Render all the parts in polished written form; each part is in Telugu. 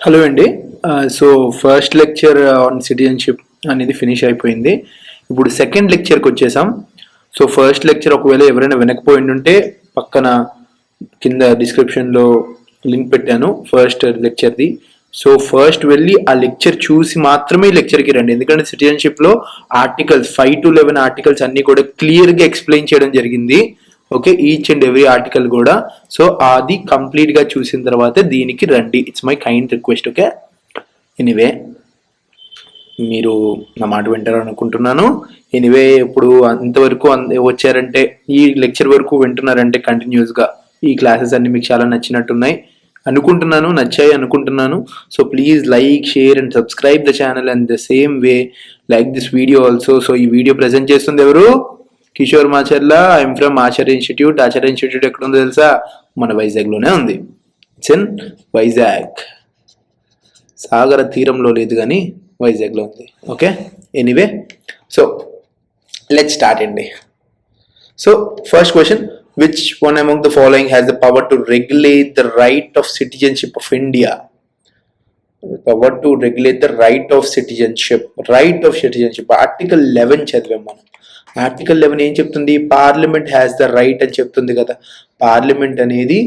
హలో అండి. So first lecture on citizenship అనేది ఫినిష్ అయిపోయింది. ఇప్పుడు సెకండ్ లెక్చర్కి వచ్చేసాం. సో ఫస్ట్ లెక్చర్ ఒకవేళ ఎవరైనా వినకపోయి ఉంటే పక్కన కింద డిస్క్రిప్షన్లో లింక్ పెట్టాను ఫస్ట్ లెక్చర్ది. సో ఫస్ట్ వెళ్ళి ఆ లెక్చర్ చూసి మాత్రమే లెక్చర్కి రండి. ఎందుకంటే సిటిజన్షిప్లో ఆర్టికల్స్ 5 to 11 ఆర్టికల్స్ అన్నీ కూడా క్లియర్గా ఎక్స్ప్లెయిన్ చేయడం జరిగింది. Okay, each and every article కూడా. సో అది కంప్లీట్గా చూసిన తర్వాత దీనికి రండి. It's my kind request. Okay, anyway మీరు నా మాట వింటారు అనుకుంటున్నాను. ఎనీవే ఇప్పుడు అంతవరకు వచ్చారంటే, ఈ లెక్చర్ వరకు వింటున్నారంటే కంటిన్యూస్గా ఈ క్లాసెస్ అన్ని మీకు చాలా నచ్చినట్టున్నాయి అనుకుంటున్నాను, నచ్చాయి అనుకుంటున్నాను. So please like, share and subscribe the channel and the same way like this video also. So ఈ వీడియో ప్రజెంట్ చేస్తుంది ఎవరు? Kishore Macharla. I'm from Acharya institute. Acharya institute ఎక్కడ ఉందో తెలుసా? మన వైజాగ్లోనే ఉంది. It's in Vizag. సాగర తీరంలో లేదు కానీ వైజాగ్లో ఉంది. Okay, anyway so let's start అండి. So first question, which one among the following has the power to regulate the right of citizenship of India? Power to regulate the right of citizenship. Right of citizenship. Article 11 చదివాం మనం. ఆర్టికల్ 11 ఏం చెప్తుంది? పార్లమెంట్ హ్యాస్ ద రైట్ అని చెప్తుంది కదా. పార్లమెంట్ అనేది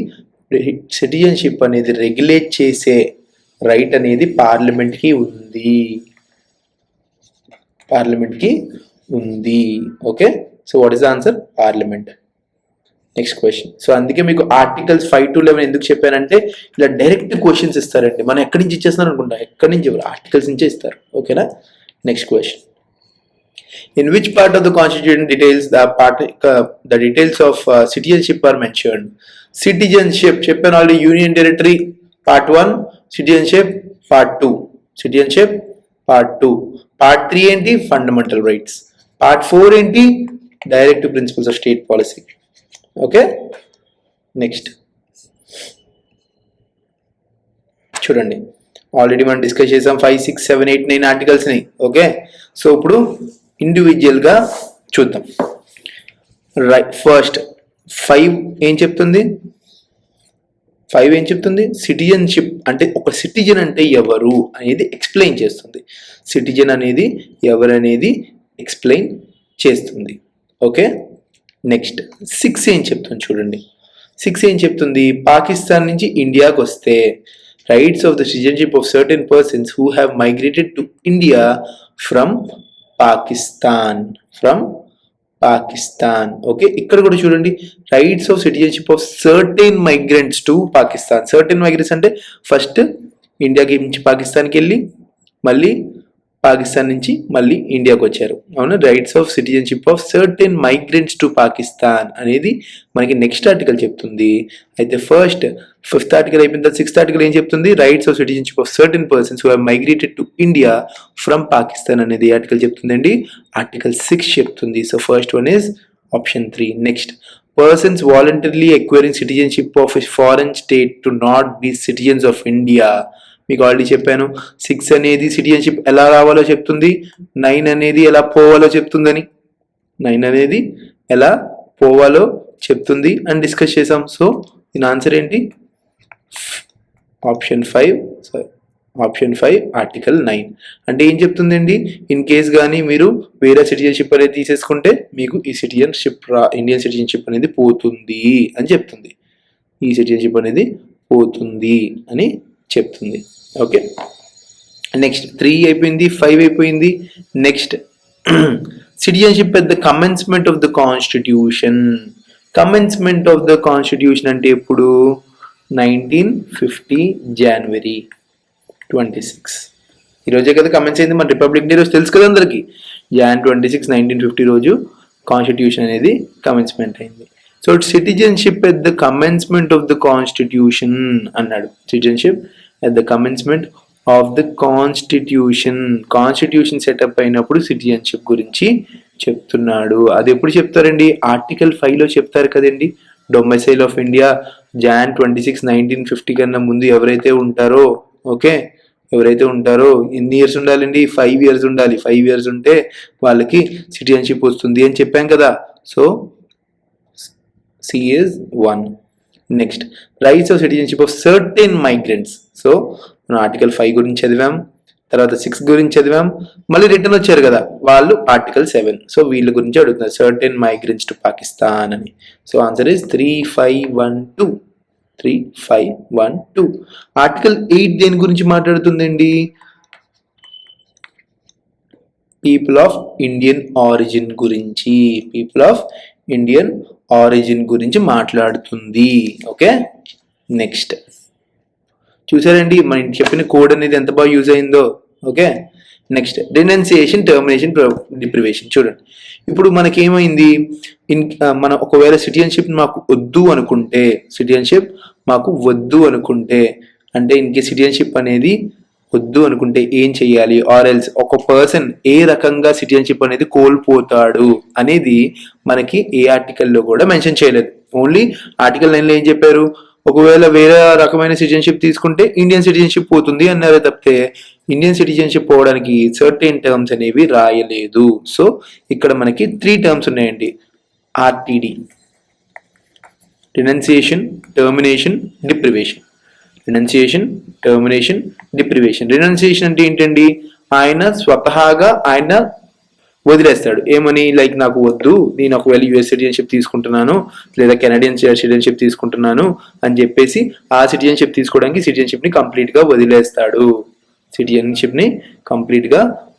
సిటిజన్షిప్ అనేది రెగ్యులేట్ చేసే రైట్ అనేది పార్లమెంట్కి ఉంది. పార్లమెంట్కి ఉంది. Okay, so what is the answer? Parliament. Next question. So అందుకే మీకు ఆర్టికల్స్ 5 to 11 ఎందుకు చెప్పానంటే ఇలా డైరెక్ట్ క్వశ్చన్స్ ఇస్తారండి. మనం ఎక్కడి నుంచి ఇచ్చేస్తున్నారు అనుకుంటా, ఎక్కడి నుంచి ఎవరు ఆర్టికల్స్ నుంచే ఇస్తారు. ఓకేనా? Next question. In which part of the constitution details the details of citizenship are mentioned? Citizenship చెప్పాను already. Union territory part 1, citizenship part 2, citizenship part 2. Part 3 ఏంటి? Fundamental rights. పార్ట్ 4 ఏంటి? Directive principles of state policy. Okay, next చూడండి. ఆల్రెడీ మనం డిస్కస్ చేసాం 5, 6, 7, 8, 9 ఆర్టికల్స్ని. ఓకే, సో ఇప్పుడు ఇండివిజువల్గా చూద్దాం. రైట్, ఫస్ట్ 5 ఏం చెప్తుంది? 5 ఏం చెప్తుంది? సిటిజన్షిప్ అంటే ఒక సిటిజన్ అంటే ఎవరు అనేది ఎక్స్ప్లెయిన్ చేస్తుంది. సిటిజన్ అనేది ఎవరు అనేది ఎక్స్ప్లెయిన్ చేస్తుంది. ఓకే, నెక్స్ట్ 6 ఏం చెప్తుంది చూడండి. 6 ఏం చెప్తుంది? పాకిస్తాన్ నుంచి ఇండియాకి వస్తే rights of the citizenship of certain persons who have migrated to India from Pakistan. Okay, ఇక్కడ కూడా చూడండి. Rights of citizenship of certain migrants to Pakistan. Certain migrants అంటే ఫస్ట్ ఇండియాకి నుంచి పాకిస్తాన్కి వెళ్ళి మళ్ళీ పాకిస్తాన్ నుంచి మళ్ళీ ఇండియాకి వచ్చారు. అవునా? Rights of citizenship of certain migrants to Pakistan అనేది మనకి నెక్స్ట్ ఆర్టికల్ చెప్తుంది. అయితే ఫస్ట్ 5th ఆర్టికల్ అయిపోయిన తర్వాత 6th ఆర్టికల్ ఏం చెప్తుంది? Rights of citizenship of certain persons who have migrated to India from Pakistan అనేది ఆర్టికల్ చెప్తుందండి. ఆర్టికల్ 6 చెప్తుంది. So first one is option 3. Next, persons voluntarily acquiring citizenship of a foreign state to not be citizens of India. మీకు ఆల్రెడీ చెప్పాను. 6 అనేది సిటిజన్షిప్ ఎలా రావాలో చెప్తుంది, 9 అనేది ఎలా పోవాలో చెప్తుందని. 9 అనేది ఎలా పోవాలో చెప్తుంది అని డిస్కస్ చేసాం. సో దీని ఆన్సర్ ఏంటి? Option 5 article 9. అంటే ఏం చెప్తుందండి? ఇన్ కేస్ కానీ మీరు వేరే సిటిజన్షిప్ అనేది తీసేసుకుంటే మీకు ఈ ఇండియన్ సిటిజన్షిప్ అనేది పోతుంది అని చెప్తుంది. ఈ సిటిజన్షిప్ అనేది పోతుంది అని చెప్తుంది. ఓకే, నెక్స్ట్ 3 అయిపోయింది, 5 అయిపోయింది. Next citizenship at the commencement of the constitution. Commencement of the constitution అంటే ఎప్పుడు? 1950 జనవరి 26. ఈరోజే కదా కమెన్స్ అయింది. మన రిపబ్లిక్ డే రోజు తెలుసు కదా అందరికి. Jan 26, 1950 రోజు కాన్స్టిట్యూషన్ అనేది కమెన్స్మెంట్ అయింది. So citizenship at the commencement of the constitution అన్నాడు. Citizenship at the commencement of the constitution setup అయినప్పుడు సిటిజన్షిప్ గురించి చెప్తున్నాడు. అది ఎప్పుడు చెప్తారండి? ఆర్టికల్ 5లో చెప్తారు కదండి. డొమైసైల్ ఆఫ్ ఇండియా Jan 26, 1950 కన్నా ముందు ఎవరైతే ఉంటారో, ఓకే, ఎవరైతే ఉంటారో ఎన్ని ఇయర్స్ ఉండాలండి? 5 years ఉండాలి. 5 years ఉంటే వాళ్ళకి సిటిజన్షిప్ వస్తుంది అని చెప్పాం కదా. So C is 1. Next, rights of citizenship of certain migrants. So మనం ఆర్టికల్ 5 గురించి చదివాం, తర్వాత 6 గురించి చదివాం, మళ్ళీ రిటర్న్ వచ్చారు కదా వాళ్ళు ఆర్టికల్ 7. సో వీళ్ళ గురించి అడుగుతున్నారు, సర్టెన్ మైగ్రెంట్స్ టు పాకిస్తాన్ అని. So answer is 3512. 3512. ఆర్టికల్ 8 దేని గురించి మాట్లాడుతుందండి? పీపుల్ ఆఫ్ ఇండియన్ ఆరిజిన్ గురించి, పీపుల్ ఆఫ్ ఇండియన్ ఆరిజిన్ గురించి మాట్లాడుతుంది. ఓకే, నెక్స్ట్ చూసారండి మనం చెప్పిన కోడ్ అనేది ఎంత బాగా యూజ్ అయిందో. Okay, next denunciation, termination, deprivation. చూడండి ఇప్పుడు మనకేమైంది, మనం ఒకవేళ సిటిజన్షిప్ మాకు వద్దు అనుకుంటే అంటే ఇన్కేస్ సిటిజన్షిప్ అనేది వద్దు అనుకుంటే ఏం చెయ్యాలి, ఆర్ ఎల్స్ ఒక పర్సన్ ఏ రకంగా సిటిజన్షిప్ అనేది కోల్పోతాడు అనేది మనకి ఏ ఆర్టికల్లో కూడా మెన్షన్ చేయలేదు. ఓన్లీ ఆర్టికల్ 9లో ఏం చెప్పారు, ఒకవేళ వేరే రకమైన సిటిజన్షిప్ తీసుకుంటే ఇండియన్ సిటిజన్షిప్ పోతుంది అన్నారు తప్పితే ఇండియన్ సిటిజన్షిప్ పోవడానికి సర్టెన్ టర్మ్స్ అనేవి రాయలేదు. సో ఇక్కడ మనకి 3 టర్మ్స్ ఉన్నాయండి, RTD, denunciation, termination, deprivation. Renunciation, termination, deprivation. Renunciation అంటే ఏంటండి, ఆయన స్వతహాగా ఆయన వదిలేస్తాడు. ఏమని, లైక్ నాకు వద్దు, నేను ఒకవేళ యుఎస్ సిటిజన్షిప్ తీసుకుంటున్నాను లేదా కెనడియన్ సిటిజన్షిప్ తీసుకుంటున్నాను అని చెప్పేసి ఆ సిటిజన్షిప్ తీసుకోవడానికి సిటిజన్షిప్ని కంప్లీట్గా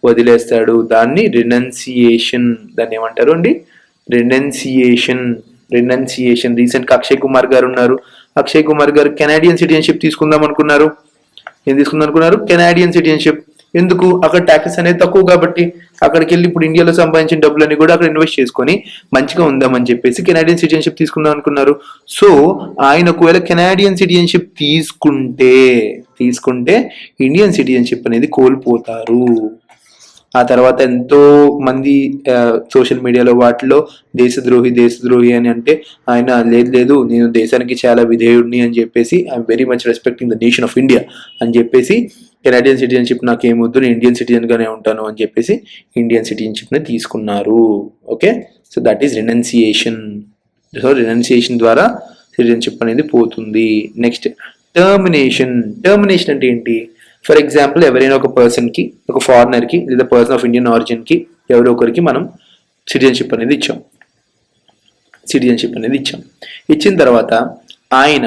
వదిలేస్తాడు. దాన్ని రినౌన్సియేషన్, దాన్ని ఏమంటారు అండి, రినౌన్సియేషన్. రీసెంట్గా అక్షయ్ కుమార్ గారు ఉన్నారు, అక్షయ్ కుమార్ గారు కెనడియన్ సిటిజన్షిప్ తీసుకుందాం అనుకున్నారు. ఏం తీసుకుందాం అనుకున్నారు, కెనడియన్ సిటిజన్షిప్. ఎందుకు, అక్కడ ట్యాక్సెస్ అనేది తక్కువ కాబట్టి అక్కడికి వెళ్ళి ఇప్పుడు ఇండియాలో సంపాదించిన డబ్బులన్నీ కూడా అక్కడ ఇన్వెస్ట్ చేసుకొని మంచిగా ఉందామని చెప్పేసి కెనడియన్ సిటిజన్షిప్ తీసుకుందాం అనుకున్నారు. సో ఆయన ఒకవేళ కెనడియన్ సిటిజన్షిప్ తీసుకుంటే ఇండియన్ సిటిజన్షిప్ అనేది కోల్పోతారు. ఆ తర్వాత ఎంతో మంది సోషల్ మీడియాలో వాటిలో దేశద్రోహి అని అంటే ఆయన లేదు నేను దేశానికి చాలా విధేయుడిని అని చెప్పేసి I'm very much respecting the nation of India అని చెప్పేసి కెనడియన్ సిటిజన్షిప్ నాకు ఏమొద్దు, నేను ఇండియన్ సిటిజన్గానే ఉంటాను అని చెప్పేసి ఇండియన్ సిటిజన్షిప్ని తీసుకున్నారు. Okay, so that is renunciation. So renunciation ద్వారా సిటిజన్షిప్ అనేది పోతుంది. Next termination. టర్మినేషన్ అంటే ఏంటి, ఫర్ ఎగ్జాంపుల్ ఎవరైనా ఒక పర్సన్కి, ఒక ఫారినర్కి లేదా పర్సన్ ఆఫ్ ఇండియన్ ఆరిజిన్కి ఎవరో ఒకరికి మనం సిటిజన్షిప్ అనేది ఇచ్చాం. ఇచ్చిన తర్వాత ఆయన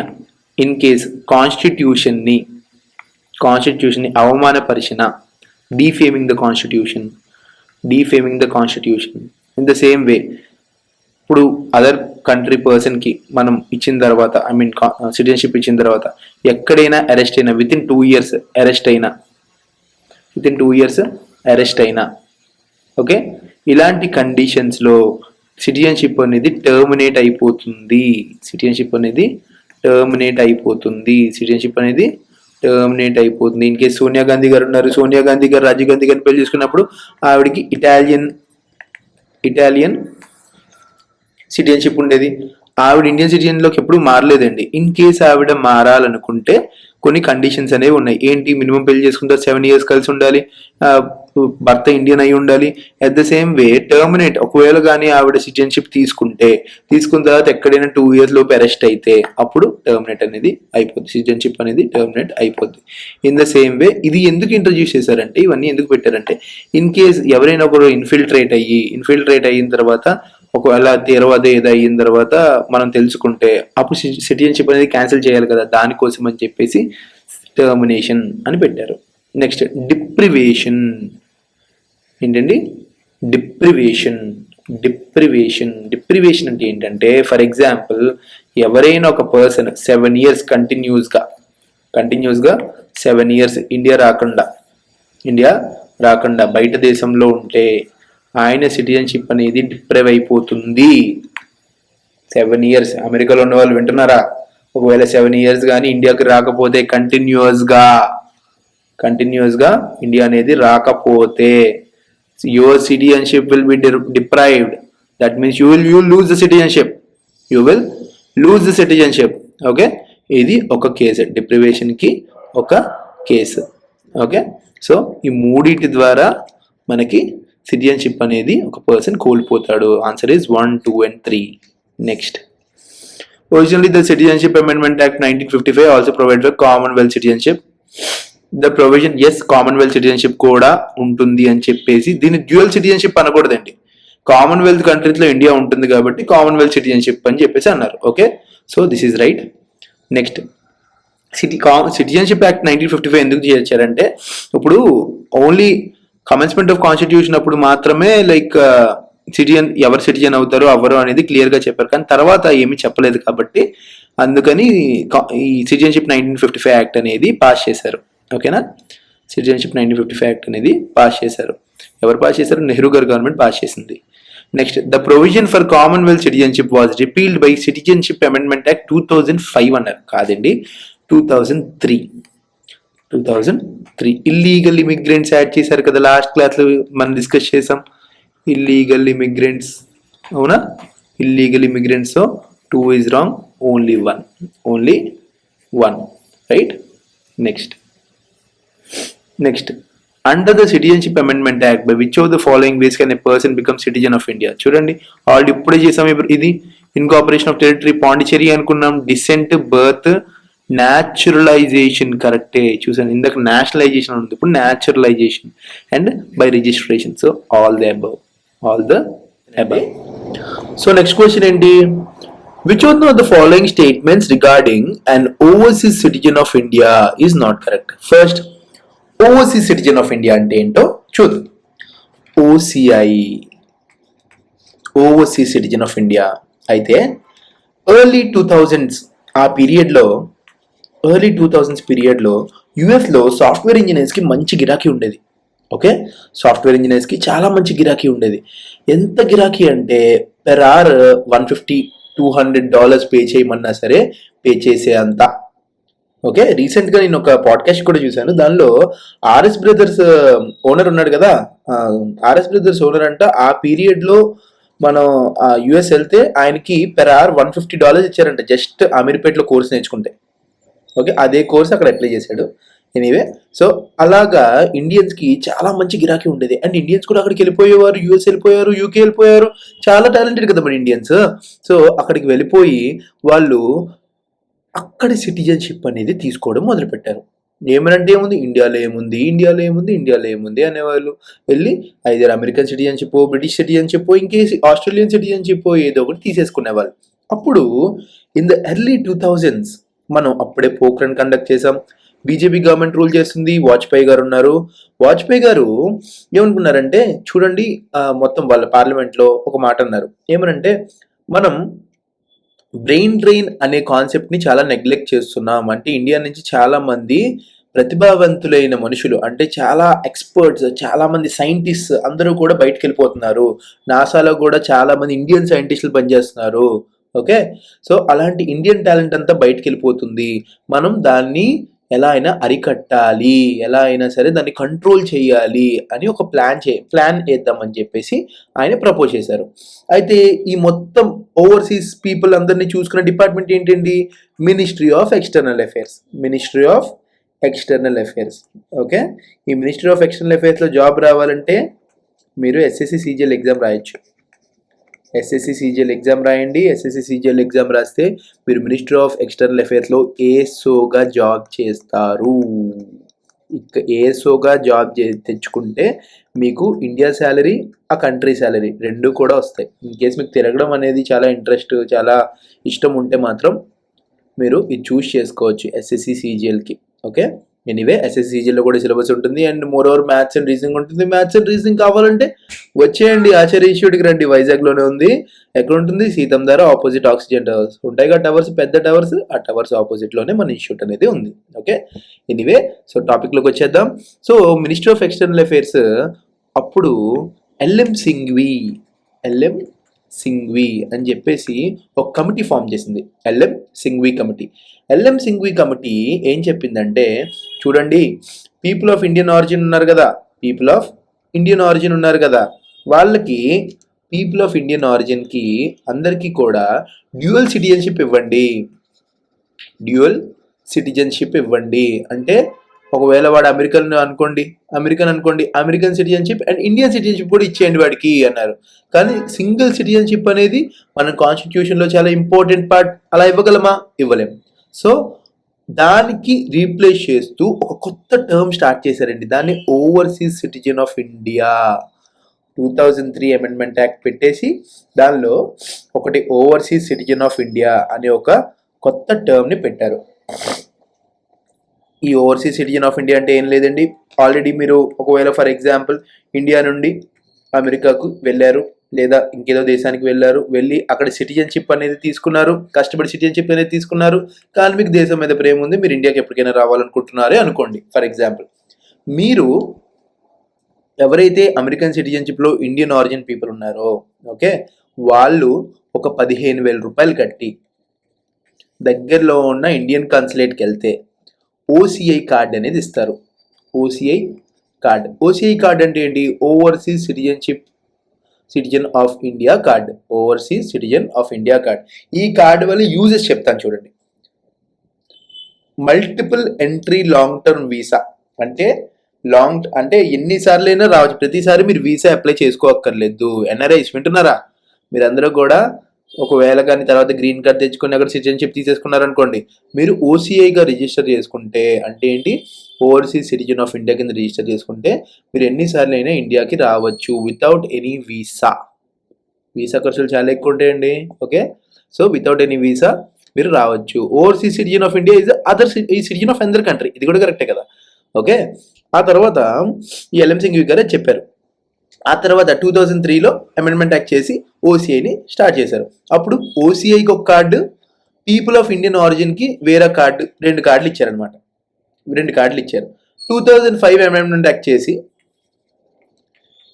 ఇన్ కేస్ కాన్స్టిట్యూషన్ని అవమానపరిచిన, defaming the constitution in the same way ఇప్పుడు అదర్ కంట్రీ పర్సన్కి మనం ఇచ్చిన తర్వాత సిటిజన్షిప్ ఇచ్చిన తర్వాత ఎక్కడైనా అరెస్ట్ అయినా విత్ ఇన్ 2 years అరెస్ట్ అయినా ఓకే, ఇలాంటి కండిషన్స్లో సిటిజన్షిప్ అనేది టర్మినేట్ అయిపోతుంది. ఇన్ కేస్ సోనియా గాంధీ గారు ఉన్నారు, సోనియా గాంధీ గారు రాజీవ్ గాంధీ గారిని పెళ్లి చేసుకున్నప్పుడు ఆవిడకి ఇటాలియన్ సిటిజన్షిప్ ఉండేది. ఆవిడ ఇండియన్ సిటిజన్లోకి ఎప్పుడు మారలేదండి. ఇన్ కేస్ ఆవిడ మారాలనుకుంటే కొన్ని కండిషన్స్ అనేవి ఉన్నాయి. ఏంటి, మినిమం పెళ్లి చేసుకుంటే 7 years కలిసి ఉండాలి, భర్త ఇండియన్ అయి ఉండాలి. At the same way terminate, ఒకవేళ కానీ ఆవిడ సిటిజన్షిప్ తీసుకున్న తర్వాత ఎక్కడైనా 2 years లోపు అరెస్ట్ అయితే అప్పుడు సిటిజన్షిప్ అనేది టర్మినేట్ అయిపోద్ది. ఇన్ ద సేమ్ వే ఇది ఎందుకు ఇంట్రడ్యూస్ చేశారంటే, ఇవన్నీ ఎందుకు పెట్టారంటే ఇన్ కేస్ ఎవరైనా ఒకరు ఇన్ఫిల్ట్రేట్ అయిన తర్వాత ఒకవేళ తీవ్రవాద ఏదో అయిన తర్వాత మనం తెలుసుకుంటే అప్పుడు సిటిజన్షిప్ అనేది క్యాన్సిల్ చేయాలి కదా, దానికోసం అని చెప్పేసి టర్మినేషన్ అని పెట్టారు. Next deprivation. ఏంటండి, డిప్రివేషన్ అంటే ఏంటంటే, ఫర్ ఎగ్జాంపుల్ ఎవరైనా ఒక పర్సన్ 7 years కంటిన్యూస్గా 7 years ఇండియా రాకుండా బయట దేశంలో ఉంటే ఆయన సిటిజన్షిప్ అనేది డిప్రైవ్ అయిపోతుంది. 7 years అమెరికాలో ఉన్న వాళ్ళు వింటున్నారా, ఒకవేళ 7 years కానీ ఇండియాకి రాకపోతే కంటిన్యూస్గా ఇండియా అనేది రాకపోతే your citizenship will be deprived. That means you will lose the citizenship. Okay, ఇది ఒక కేసు, డిప్రివేషన్కి ఒక కేసు. ఓకే, సో ఈ మూడింటి ద్వారా మనకి సిటిజన్షిప్ అనేది ఒక పర్సన్ కోల్పోతాడు. Answer is 1, 2 and 3. Next, originally the Citizenship Amendment Act 1955 also provided for Commonwealth citizenship. The provision is Commonwealth citizenship కూడా ఉంటుంది అని చెప్పేసి దీన్ని డ్యూయల్ సిటిజన్షిప్ అనకూడదండి. కామన్వెల్త్ కంట్రీస్ లో ఇండియా ఉంటుంది కాబట్టి కామన్వెల్త్ సిటిజన్షిప్ అని చెప్పేసి అన్నారు. Okay, so this is right. Next, citizenship act 1955 ఎందుకు చేర్చారంటే ఇప్పుడు ఓన్లీ కమెన్స్మెంట్ ఆఫ్ కాన్స్టిట్యూషన్ అప్పుడు మాత్రమే లైక్ సిటిజన్ ఎవరు సిటిజన్ అవుతారో అవ్వరు అనేది క్లియర్ గా చెప్పారు, కానీ తర్వాత ఏమీ చెప్పలేదు కాబట్టి అందుకని ఈ సిటిజన్షిప్ 1955 యాక్ట్ అనేది పాస్ చేశారు. ఓకేనా, సిటిజన్షిప్ 1955 యాక్ట్ అనేది పాస్ చేశారు. ఎవరు పాస్ చేశారు? నెహ్రూ గారు గవర్నమెంట్ పాస్ చేసింది. Next, the provision for Commonwealth citizenship was repealed by citizenship amendment act 2005 అన్నారు. కాదండి, 2003. ఇల్లీగల్ ఇమిగ్రెంట్స్ యాడ్ చేశారు కదా, లాస్ట్ క్లాస్లో మనం డిస్కస్ చేసాం. ఇల్లీగల్ ఇమిగ్రెంట్స్, అవునా? Illegal immigrants, so 2 is wrong, only one, right? Next, under the Citizenship Amendment Act, by which of the following ways can a person become citizen of India? చూడండి, ఆల్రెడీ ఇప్పుడే చేసాం. ఇది ఇన్కార్పొరేషన్ ఆఫ్ టెరిటరీ పాండిచేరి అనుకున్నాం, డిసెంట్, బర్త్, న్యాచురలైజేషన్. కరెక్టే, చూసాను ఇందాక నేషనలైజేషన్ ఉంది, ఇప్పుడు naturalisation, and by registration. So all the above. So next question ఏంటి? Which one of the following statements regarding an overseas citizen of India is not correct? First, overseas citizen of India అంటే ఏంటో చూద్దాం. OCI, overseas citizen of India. అయితే ఎర్లీ 2000s పీరియడ్లో యుఎస్లో సాఫ్ట్వేర్ ఇంజనీర్స్కి మంచి గిరాకీ ఉండేది. ఓకే, సాఫ్ట్వేర్ ఇంజనీర్స్కి చాలా మంచి గిరాకీ ఉండేది. ఎంత గిరాకీ అంటే పెర్ అవర్ $150-200 పే చేయమన్నా సరే పే చేసే అంత. ఓకే, రీసెంట్గా నేను ఒక పాడ్కాస్ట్ కూడా చూశాను, దానిలో ఆర్ఎస్ బ్రదర్స్ ఓనర్ ఉన్నాడు కదా, ఆర్ఎస్ బ్రదర్స్ ఓనర్ అంట ఆ పీరియడ్లో మనం యుఎస్ వెళ్తే ఆయనకి పెర్ అవర్ $150 ఇచ్చారంట, జస్ట్ అమీర్పేట్లో కోర్స్ నేర్చుకుంటే. ఓకే, అదే కోర్స్ అక్కడ అప్లై చేశాడు. ఎనీవే, సో అలాగా ఇండియన్స్కి చాలా మంచి గిరాకీ ఉండేది, అండ్ ఇండియన్స్ కూడా అక్కడికి వెళ్ళిపోయేవారు, యూఎస్ వెళ్ళిపోయారు, యూకే వెళ్ళిపోయారు. చాలా టాలెంటెడ్ కదా మన ఇండియన్స్. సో అక్కడికి వెళ్ళిపోయి వాళ్ళు అక్కడి సిటిజన్షిప్ అనేది తీసుకోవడం మొదలుపెట్టారు. ఏమనంటే ఏముంది, ఇండియాలో ఏముంది అనేవాళ్ళు. వెళ్ళి either American citizenship, British citizenship, ఇంకేసి ఆస్ట్రేలియన్ సిటిజన్షిప్ ఏదో ఒకటి తీసేసుకునేవాళ్ళు. అప్పుడు ఇన్ ద ఎర్లీ 2000s మనం అప్పుడే పోఖ్రణ్ కండక్ట్ చేసాం. బీజేపీ గవర్నమెంట్ రూల్ చేస్తుంది, వాజ్పేయి గారు ఉన్నారు. వాజ్పేయి గారు ఏమనుకున్నారంటే, చూడండి మొత్తం వాళ్ళ పార్లమెంట్లో ఒక మాట అన్నారు. ఏమనంటే, మనం బ్రెయిన్ డ్రైన్ అనే కాన్సెప్ట్ని చాలా నెగ్లెక్ట్ చేస్తున్నాం. అంటే ఇండియా నుంచి చాలా మంది ప్రతిభావంతులైన మనుషులు, అంటే చాలా ఎక్స్పర్ట్స్, చాలా మంది సైంటిస్ట్ అందరూ కూడా బయటకు వెళ్ళిపోతున్నారు. నాసాలో కూడా చాలా మంది ఇండియన్ సైంటిస్టులు పనిచేస్తున్నారు. ఓకే, సో అలాంటి ఇండియన్ టాలెంట్ అంతా బయటకు వెళ్ళిపోతుంది. మనం దాన్ని ఎలా అయినా అరికట్టాలి, ఎలా అయినా సరే దాన్ని కంట్రోల్ చేయాలి అని ఒక ప్లాన్ వేద్దామని చెప్పేసి ఆయన ప్రపోజ్ చేశారు. అయితే ఈ మొత్తం ఓవర్సీస్ పీపుల్ అందరినీ చూసుకునే డిపార్ట్మెంట్ ఏంటండి? Ministry of external affairs. Okay, ఈ మినిస్ట్రీ ఆఫ్ ఎక్స్టర్నల్ అఫైర్స్లో జాబ్ రావాలంటే మీరు ఎస్ఎస్సి సిజిఎల్ ఎగ్జామ్ రాయొచ్చు. ఎస్ఎస్సి సిజిఎల్ ఎగ్జామ్ రాయండి. ఎస్ఎస్సి సిజిఎల్ ఎగ్జామ్ రాస్తే మీరు మినిస్ట్రీ ఆఫ్ ఎక్స్టర్నల్ అఫైర్స్లో ఏఎస్ఓగా జాబ్ చేస్తారు. ఏఎస్ఓగా జాబ్ తెచ్చుకుంటే మీకు ఇండియా శాలరీ, ఆ కంట్రీ శాలరీ రెండు కూడా వస్తాయి. ఇన్ కేసు మీకు తిరగడం అనేది చాలా ఇంట్రెస్ట్, చాలా ఇష్టం ఉంటే మాత్రం మీరు ఇది చూస్ చేసుకోవచ్చు ఎస్ఎస్సి సిజిఎల్కి. ఓకే, ఎనీవే ఎస్ఎస్సి సిజిఎల్లో కూడా సిలబస్ ఉంటుంది, and more over maths and reasoning ఉంటుంది. మ్యాథ్స్ అండ్ రీజనింగ్ కావాలంటే వచ్చేయండి, ఆచార్య ఇన్స్టిట్యూట్కి రండి, వైజాగ్లోనే ఉంది. ఎక్కడ ఉంటుంది? సీతం ధార ఆపోజిట్ ఆక్సిజన్ టవర్స్ ఉంటాయి కదా, టవర్స్, పెద్ద టవర్స్, ఆ టవర్స్ ఆపోజిట్లోనే మన ఇన్స్టిట్యూట్ అనేది ఉంది. ఓకే, ఎనీవే, సో టాపిక్లోకి వచ్చేద్దాం. So ministry of external affairs అప్పుడు ఎల్ఎం సింఘ్వి అని చెప్పేసి ఒక కమిటీ ఫామ్ చేసింది, ఎల్ఎం సింఘ్వి కమిటీ ఏం చెప్పిందంటే, చూడండి పీపుల్ ఆఫ్ ఇండియన్ ఆరిజిన్ ఉన్నారు కదా, వాళ్ళకి పీపుల్ ఆఫ్ ఇండియన్ ఆరిజిన్కి అందరికీ కూడా డ్యూయల్ సిటిజన్షిప్ ఇవ్వండి. అంటే ఒకవేళ వాడు అమెరికన్ అనుకోండి, American citizenship and Indian citizenship కూడా ఇచ్చేయండి వాడికి అన్నారు. కానీ సింగిల్ సిటిజన్షిప్ అనేది మన కాన్స్టిట్యూషన్లో చాలా ఇంపార్టెంట్ పార్ట్. అలా ఇవ్వగలమా? ఇవ్వలేం. సో దానికి రీప్లేస్ చేస్తూ ఒక కొత్త టర్మ్ స్టార్ట్ చేశారండి. దాన్ని overseas citizen of India. 2003 amendment act పెట్టేసి దానిలో ఒకటి ఓవర్సీస్ సిటిజన్ ఆఫ్ ఇండియా అనే ఒక కొత్త టర్మ్ని పెట్టారు. ఈ ఓవర్సీస్ సిటిజన్ ఆఫ్ ఇండియా అంటే ఏం లేదండి, ఆల్రెడీ మీరు ఒకవేళ ఫర్ ఎగ్జాంపుల్ ఇండియా నుండి అమెరికాకు వెళ్ళారు లేదా ఇంకేదో దేశానికి వెళ్ళి అక్కడ సిటిజన్షిప్ అనేది తీసుకున్నారు, కష్టపడి సిటిజన్షిప్ అనేది తీసుకున్నారు, కానీ మీకు దేశం మీద ప్రేమ ఉంది, మీరు ఇండియాకి ఎప్పటికైనా రావాలనుకుంటున్నారే అనుకోండి. ఫర్ ఎగ్జాంపుల్ మీరు ఎవరైతే అమెరికన్ సిటిజన్షిప్లో ఇండియన్ ఆరిజిన్ పీపుల్ ఉన్నారో ఓకే, వాళ్ళు ఒక 15,000 రూపాయలు కట్టి దగ్గరలో ఉన్న ఇండియన్ కాన్సులేట్కి వెళ్తే ఓసిఐ కార్డ్ అనేది ఇస్తారు. ఓసిఐ కార్డ్ అంటే ఏంటి? Overseas citizen of India card. Overseas citizen of India card. ఈ కార్డు వల్ల యూజెస్ చెప్తాను చూడండి. Multiple entry long term visa అంటే ఎన్నిసార్లు అయినా రావచ్చు, ప్రతిసారి మీరు వీసా అప్లై చేసుకోక్కర్లేదు. ఎన్ఆర్ఐస్ వింటున్నారా? మీరందరూ కూడా ఒకవేళ కానీ తర్వాత గ్రీన్ కార్డ్ తెచ్చుకుని అక్కడ సిటిజన్షిప్ తీసేసుకున్నారనుకోండి, మీరు ఓసీఐగా రిజిస్టర్ చేసుకుంటే అంటే ఏంటి, ఓవర్సీస్ సిటిజన్ ఆఫ్ ఇండియా కింద రిజిస్టర్ చేసుకుంటే మీరు ఎన్నిసార్లు అయినా ఇండియాకి రావచ్చు వితౌట్ ఎనీ వీసా. ఖర్చులు చాలా ఎక్కువ ఉంటాయండి. Okay, so without any visa మీరు రావచ్చు. ఓవర్సీస్ సిటిజన్ ఆఫ్ ఇండియా ఈ సిటిజన్ ఆఫ్ అదర్ కంట్రీ. ఇది కూడా కరెక్టే కదా. ఓకే, ఆ తర్వాత ఈ ఎల్ఎం సింఘ్వి గారే చెప్పారు. ఆ తర్వాత 2003లో అమెండ్మెంట్ యాక్ట్ చేసి ఓసీఐని స్టార్ట్ చేశారు. అప్పుడు ఓసీఐకి ఒక కార్డు, పీపుల్ ఆఫ్ ఇండియన్ ఆరిజిన్కి వేరే కార్డు, 2 కార్డులు ఇచ్చారనమాట. 2 కార్డులు ఇచ్చారు. 2005 అమెండ్మెంట్ యాక్ట్ చేసి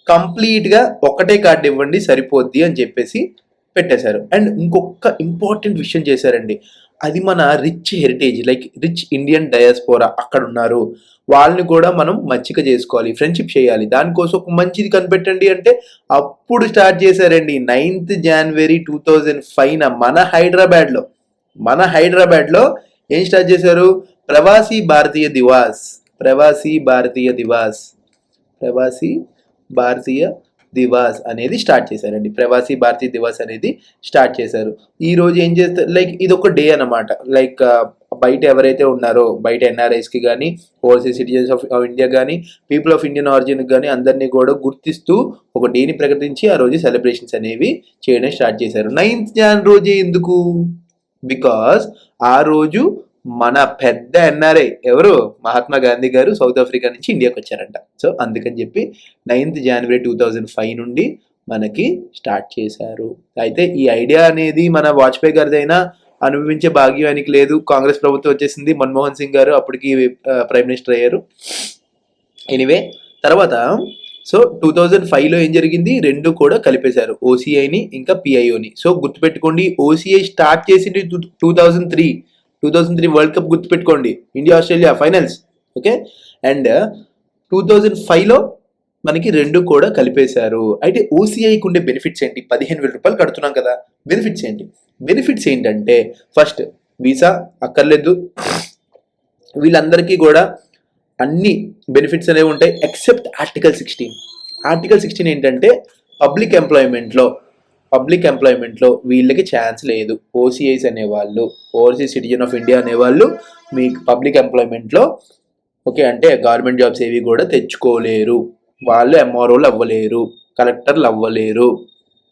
కంప్లీట్గా ఒకటే కార్డు ఇవ్వండి సరిపోద్ది అని చెప్పేసి పెట్టేశారు. అండ్ ఇంకొక ఇంపార్టెంట్ విషయం చేశారండి, అది మన rich heritage like rich Indian diaspora అక్కడ ఉన్నారు, వాళ్ళని కూడా మనం మచ్చిక చేసుకోవాలి, ఫ్రెండ్షిప్ చేయాలి, దానికోసం ఒక మంచిది కనిపెట్టండి అంటే అప్పుడు స్టార్ట్ చేశారండి. 9th January 2005 మన హైదరాబాద్లో ఏం స్టార్ట్ చేశారు? ప్రవాసీ భారతీయ దివాస్ అనేది స్టార్ట్ చేశారండి. ప్రవాసీ భారతీయ దివాస్ అనేది స్టార్ట్ చేశారు. ఈ రోజు ఏం చేస్తారు, లైక్ ఇది ఒక డే అన్నమాట. లైక్ బయట ఎవరైతే ఉన్నారో, బయట ఎన్ఆర్ఐస్కి కానీ, ఓవర్సీస్ సిటిజన్స్ ఆఫ్ ఇండియా కానీ, పీపుల్ ఆఫ్ ఇండియన్ ఆరిజిన్ కానీ అందరినీ కూడా గుర్తిస్తూ ఒక డేని ప్రకటించి ఆ రోజు సెలబ్రేషన్స్ అనేవి చేయడం స్టార్ట్ చేశారు. 9th Jan రోజే ఎందుకు? బికాస్ ఆ రోజు మన పెద్ద ఎన్ఆర్ఐ ఎవరు, మహాత్మా గాంధీ గారు సౌత్ ఆఫ్రికా నుంచి ఇండియాకి వచ్చారంట. సో అందుకని చెప్పి 9th January 2005 నుండి మనకి స్టార్ట్ చేశారు. అయితే ఈ ఐడియా అనేది మన వాజ్పేయి గారిదైనా అనుభవించే భాగ్యం ఆయనకి లేదు. కాంగ్రెస్ ప్రభుత్వం వచ్చేసింది, మన్మోహన్ సింగ్ గారు అప్పటికి ప్రైమ్ మినిస్టర్ అయ్యారు. ఎనీవే తర్వాత సో 2005లో ఏం జరిగింది, 2 కూడా కలిపేశారు, ఓసీఐని ఇంకా పిఐఓని. సో గుర్తుపెట్టుకోండి, ఓసీఐ స్టార్ట్ చేసింది 2003 వరల్డ్ కప్ గుర్తుపెట్టుకోండి, India Australia finals. Okay, and 2005లో మనకి 2 కూడా కలిపేశారు. అయితే ఓసీఐకి ఉండే బెనిఫిట్స్ ఏంటి? 15,000 రూపాయలు కడుతున్నాం కదా, బెనిఫిట్స్ ఏంటంటే ఫస్ట్ వీసా అక్కర్లేదు, వీళ్ళందరికీ కూడా అన్ని బెనిఫిట్స్ అనేవి ఉంటాయి ఎక్సెప్ట్ ఆర్టికల్ 16 ఏంటంటే పబ్లిక్ ఎంప్లాయ్మెంట్లో వీళ్ళకి ఛాన్స్ లేదు. ఓసీఐస్ అనేవాళ్ళు, ఓవర్సీస్ సిటిజన్ ఆఫ్ ఇండియా అనేవాళ్ళు మీకు పబ్లిక్ ఎంప్లాయ్మెంట్లో ఓకే అంటే గవర్నమెంట్ జాబ్స్ ఏవి కూడా తెచ్చుకోలేరు. వాళ్ళు ఎంఆర్ఓలు అవ్వలేరు, కలెక్టర్లు అవ్వలేరు,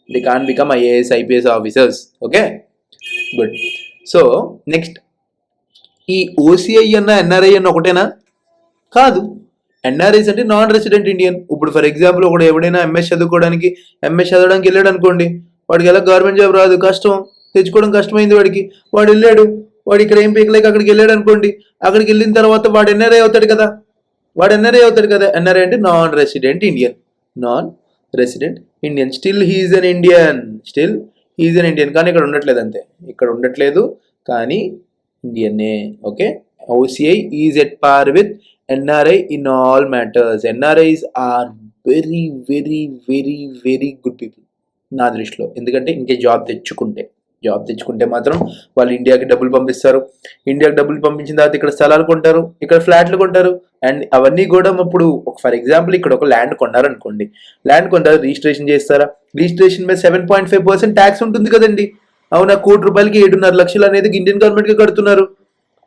they can become IAS IPS officers. Okay, good. So next, ఈ ఓసీఐ అన్న ఎన్ఆర్ఐ అన్న ఒకటేనా? కాదు. ఎన్ఆర్ఐస్ అంటే నాన్ రెసిడెంట్ ఇండియన్. ఇప్పుడు ఫర్ ఎగ్జాంపుల్ ఒకడు ఎవడైనా ఎంఎస్ చదవడానికి వెళ్ళాడు అనుకోండి, వాడికి ఎలా గవర్నమెంట్ జాబ్ రాదు, కష్టం, తెచ్చుకోవడం కష్టమైంది వాడికి, వాడు వెళ్ళాడు, వాడు ఇక్కడ ఏం పీకలేక అక్కడికి వెళ్ళాడు అనుకోండి, అక్కడికి వెళ్ళిన తర్వాత వాడు ఎన్ఆర్ఐ అవుతాడు కదా. ఎన్ఆర్ఐ అంటే non resident Indian. Still he's an Indian, కానీ ఇక్కడ ఉండట్లేదు, అంతే, ఇక్కడ ఉండట్లేదు కానీ ఇండియన్నే. Okay, OCI is at par with NRI in all matters. NRIs are very very very very good people నా దృష్టిలో. ఎందుకంటే ఇంకే జాబ్ తెచ్చుకుంటే మాత్రం వాళ్ళు ఇండియాకి డబ్బులు పంపిస్తారు. ఇండియాకి డబ్బులు పంపించిన తర్వాత ఇక్కడ స్థలాలు కొంటారు, ఇక్కడ ఫ్లాట్లు కొంటారు, అండ్ అవన్నీ కూడా ఇప్పుడు ఫర్ ఎగ్జాంపుల్ ఇక్కడ ఒక ల్యాండ్ కొన్నారనుకోండి, రిజిస్ట్రేషన్ చేస్తారా? రిజిస్ట్రేషన్ మీద 7.5% ట్యాక్స్ ఉంటుంది కదండి. అవునా? ₹1,00,00,000కి 7.5 లక్షలు అనేది ఇండియన్ గవర్నమెంట్కి కడుతున్నారు.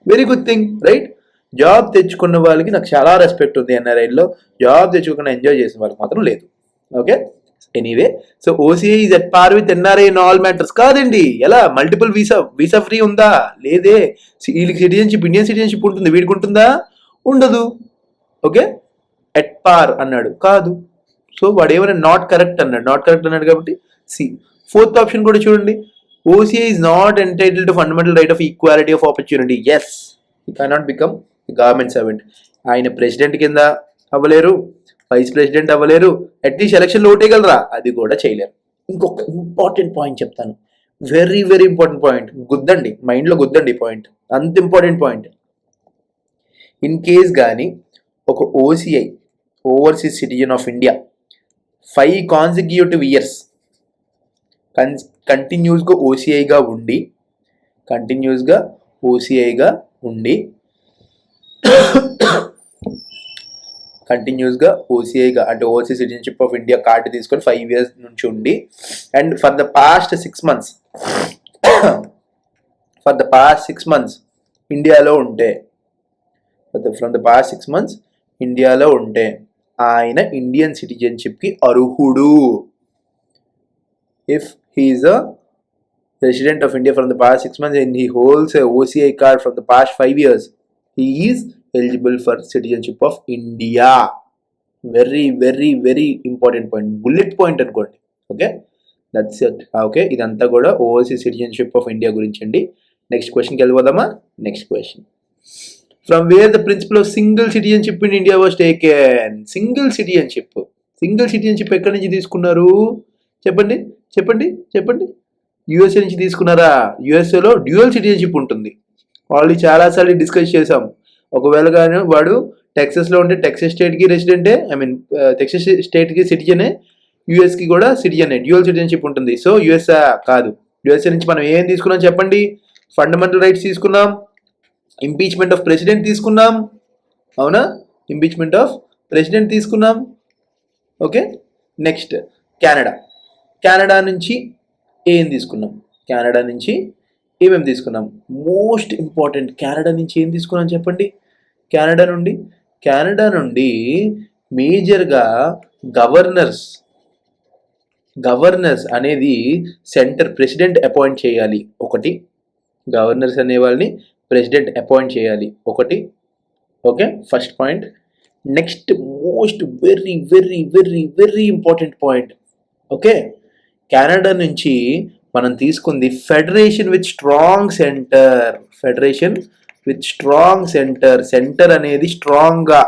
Very good thing, right? Job తెచ్చుకున్న వాళ్ళకి నాకు చాలా రెస్పెక్ట్ ఉంది. ఎన్ఆర్ఐలో జాబ్ తెచ్చుకున్న ఎంజాయ్ చేసిన వాళ్ళకి మాత్రం లేదు. Okay, anyway, so OCI is at పార్ with NRI in all matters. కాదండి, ఎలా మల్టిపుల్ వీసా ఫ్రీ ఉందా? లేదే. వీళ్ళకి సిటిజన్షిప్, ఇండియన్ సిటిజన్షిప్ ఉంటుంది, వీడికి ఉంటుందా? ఉండదు. ఓకే, ఎట్ పార్ అన్నాడు, కాదు. సో వాడు ఏమైనా నాట్ కరెక్ట్ అన్నాడు కాబట్టి సి. ఫోర్త్ ఆప్షన్ కూడా చూడండి, OCI is not entitle to fundamental right of equality of opportunity. Yes, he cannot become government servant. ఆయన ప్రెసిడెంట్ కింద అవ్వలేరు, వైస్ ప్రెసిడెంట్ అవ్వలేరు, అట్లీస్ట్ ఎలక్షన్లో ఓటేయగలరా? అది కూడా చేయలేరు. ఇంకొక ఇంపార్టెంట్ పాయింట్ చెప్తాను, వెరీ వెరీ ఇంపార్టెంట్ పాయింట్. గుద్దండి, మైండ్లో గుద్దండి పాయింట్, అంత ఇంపార్టెంట్ పాయింట్. ఇన్ కేస్ కానీ ఒక OCI, overseas citizen of India, 5 consecutive years కంటిన్యూస్గా ఓసీఐగా ఉండి కంటిన్యూస్గా ఓసీఐగా అంటే overseas citizenship of India card తీసుకొని 5 years నుంచి ఉండి, and for the past 6 months ఇండియాలో ఉంటే, ఫ్రమ్ ద పాస్ట్ 6 months ఇండియాలో ఉంటే ఆయన ఇండియన్ సిటిజన్షిప్కి అర్హుడు. If he is a resident of India from the past 6 months and he holds a OCI card from the past 5 years, he is eligible for citizenship of India. Very very very important point, bullet point అనుకోండి. Okay, that's it. ఓకే, ఇదంతా కూడా ఓవర్సీస్ సిటిజన్షిప్ ఆఫ్ ఇండియా గురించి అండి. నెక్స్ట్ క్వశ్చన్కి వెళ్ళిపోదామా? Next question, from where the principle of single citizenship in India was taken. Single citizenship ఎక్కడి నుంచి తీసుకున్నారు? చెప్పండి. యుఎస్ఏ నుంచి తీసుకున్నారా? యుఎస్ఏలో డ్యూయల్ సిటిజన్షిప్ ఉంటుంది. ఆల్రెడీ చాలాసార్లు డిస్కస్ చేసాం. ఒకవేళ కానీ వాడు టెక్సస్లో ఉంటే టెక్సస్ స్టేట్కి రెసిడెంటే, టెక్సస్ స్టేట్కి సిటిజనే, యుఎస్కి కూడా సిటిజనే, డ్యూయల్ సిటిజన్షిప్ ఉంటుంది. సో యుఎస్ఏ కాదు. యుఎస్ఏ నుంచి మనం ఏం తీసుకున్నాం చెప్పండి? ఫండమెంటల్ రైట్స్ తీసుకున్నాం, ఇంపీచ్మెంట్ ఆఫ్ ప్రెసిడెంట్ తీసుకున్నాం, అవునా? ఇంపీచ్మెంట్ ఆఫ్ ప్రెసిడెంట్ తీసుకున్నాం. ఓకే, నెక్స్ట్ కెనడా నుంచి ఏం తీసుకున్నాం? ఏమేమి తీసుకున్నాం? మోస్ట్ ఇంపార్టెంట్, కెనడా నుంచి ఏం తీసుకున్నాం చెప్పండి? కెనడా నుండి మేజర్గా గవర్నర్స్ అనేది సెంటర్ ప్రెసిడెంట్ అపాయింట్ చేయాలి ఒకటి. గవర్నర్స్ అనే వాళ్ళని ప్రెసిడెంట్ అపాయింట్ చేయాలి ఒకటి. Okay, first point. Next most very very very very important point. Okay, Canada నుంచి మనం తీసుకుంది federation with strong centre. Centre అనేది స్ట్రాంగ్గా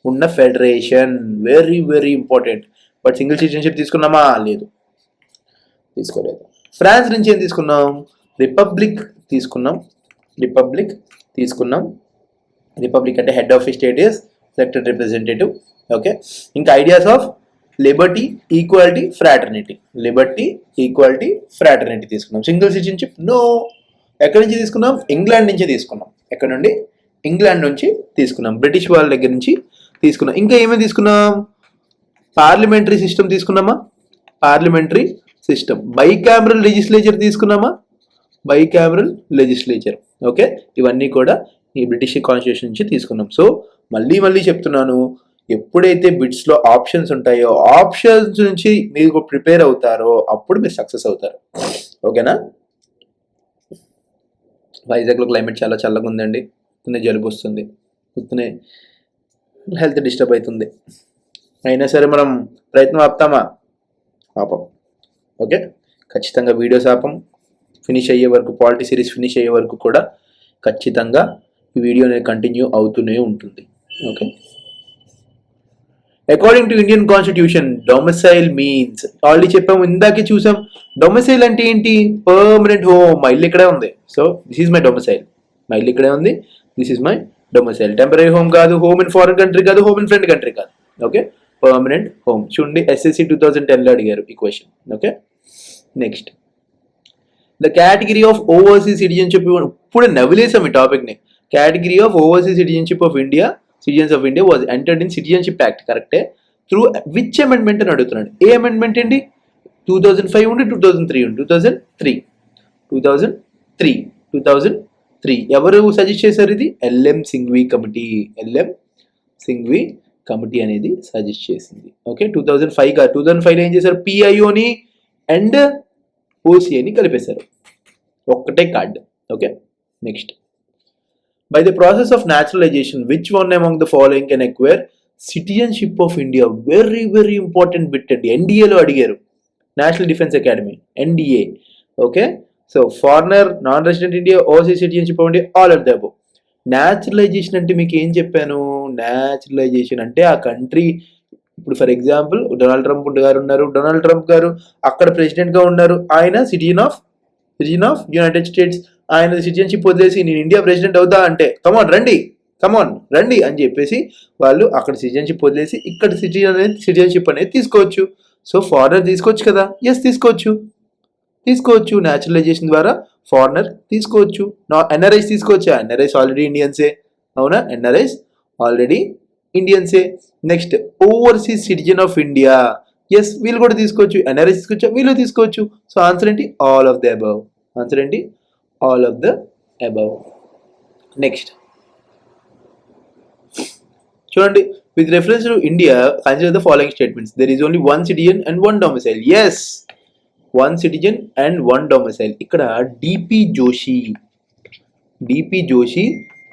ఉన్న federation, very very important. But single citizenship తీసుకున్నామా? లేదు, తీసుకోలేదు. ఫ్రాన్స్ నుంచి ఏం తీసుకున్నాం? రిపబ్లిక్ తీసుకున్నాం. రిపబ్లిక్ అంటే head of the state is elected representative. Okay, ఇంకా ideas of liberty, equality, fraternity తీసుకున్నాం. Single citizenship no. ఎక్కడి నుంచి తీసుకున్నాం? ఇంగ్లాండ్ నుంచి తీసుకున్నాం. ఎక్కడ నుండి? ఇంగ్లాండ్ నుంచి తీసుకున్నాం, బ్రిటిష్ వాళ్ళ దగ్గర నుంచి తీసుకున్నాం. ఇంకా ఏమేమి తీసుకున్నాం? పార్లమెంటరీ సిస్టమ్ తీసుకున్నామా? Parliamentary system. బైకామరల్ లెజిస్లేచర్ తీసుకున్నామా? ఓకే, ఇవన్నీ కూడా ఈ బ్రిటిష్ కాన్స్టిట్యూషన్ నుంచి తీసుకున్నాం. సో మళ్ళీ చెప్తున్నాను, ఎప్పుడైతే బిట్స్లో ఆప్షన్స్ ఉంటాయో ఆప్షన్స్ నుంచి మీరు ప్రిపేర్ అవుతారో అప్పుడు మీరు సక్సెస్ అవుతారు. ఓకేనా? వైజాగ్లో క్లైమేట్ చాలా చల్లగా ఉందండి. కొద్దిగా జలుబు వస్తుంది, కొద్దిగా హెల్త్ డిస్టర్బ్ అవుతుంది. అయినా సరే మనం ప్రయత్నం ఆపుతామా? ఆపం. ఓకే, ఖచ్చితంగా వీడియోస్ ఆపం. ఫినిష్ అయ్యే వరకు, పాలిటీ సిరీస్ ఫినిష్ అయ్యే వరకు కూడా ఖచ్చితంగా ఈ వీడియో అనేది కంటిన్యూ అవుతూనే ఉంటుంది. Okay, according to Indian constitution domicile means, already చెప్పాము, ఇందాకే చూసాం. డొమిసైల్ అంటే ఏంటి? Permanent home. మా ఇల్లు ఇక్కడే ఉంది, so this is my domicile. మా ఇల్లు ఇక్కడే ఉంది, this is my domicile. Temporary home కాదు, హోమ్ ఇన్ ఫారెన్ కంట్రీ కాదు, హోమ్ ఇన్ ఫ్రెండ్ కంట్రీ కాదు. Okay, permanent home. చూడండి, SSC 2010లో అడిగారు ఈ question. Okay, next the category of overseas citizenship. ఇప్పుడు నవ్వులేసాం ఈ టాపిక్ని. Category of overseas citizenship of India, citizens of India was entered in citizenship act. కరెక్టే. త్రూ విచ్ అమెండ్మెంట్ అని అడుగుతున్నాడు. ఏ అమెండ్మెంట్ ఏంటి? 2005 ఉండి 2003 ఉండి 2003. 3. ఎవరు సజెస్ట్ చేశారు ఇది? LM Singhvi committee. LM Singhvi committee అనేది సజెస్ట్ చేసింది. ఓకే, 2005లో ఏం చేశారు? పిఐఓని అండ్ ఓసీఐని కలిపేశారు, ఒక్కటే card. Okay, next. By the process of naturalisation which one among the following can acquire citizenship of India? Very very important bit అండి, ఎన్డీఏలో అడిగారు. National defence academy, NDA. Okay, so foreigner, non resident India, overseas citizenship of India, all of the above. Naturalisation అంటే మీకు ఏం చెప్పాను? న్యాచురలైజేషన్ అంటే ఆ కంట్రీ, ఇప్పుడు ఫర్ ఎగ్జాంపుల్ డొనాల్డ్ ట్రంప్ గారు ఉన్నారు. డొనాల్డ్ ట్రంప్ గారు అక్కడ ప్రెసిడెంట్గా ఉన్నారు. ఆయన సిటిజన్ ఆఫ్ యునైటెడ్ స్టేట్స్. ఆయన సిటిజన్షిప్ వదిలేసి నేను ఇండియా ప్రెసిడెంట్ అవుతా అంటే కమాన్ రండి అని చెప్పేసి వాళ్ళు అక్కడ సిటిజన్షిప్ వదిలేసి ఇక్కడ సిటిజన్షిప్ అనేది తీసుకోవచ్చు. సో ఫారినర్ తీసుకోవచ్చు కదా? ఎస్, తీసుకోవచ్చు. న్యాచురలైజేషన్ ద్వారా ఫారినర్ తీసుకోవచ్చు. ఎన్ఆర్ఐస్ తీసుకోవచ్చా? ఎన్ఆర్ఐస్ ఆల్రెడీ ఇండియన్సే. అవునా? ఎన్ఆర్ఐస్ ఆల్రెడీ ఇండియన్సే. Next, overseas citizen of India. Yes, వీళ్ళు కూడా తీసుకోవచ్చు. ఎన్ఆర్ఐస్ తీసుకోవచ్చు, వీళ్ళు తీసుకోవచ్చు. సో ఆన్సర్ ఏంటి? All of the above. Answer ఏంటి? All of the above. Next చూడండి, with reference to India, consider the following statements. There is only one citizen and one domicile. Yes, one citizen and one domicile. ఇక్కడ DP Joshi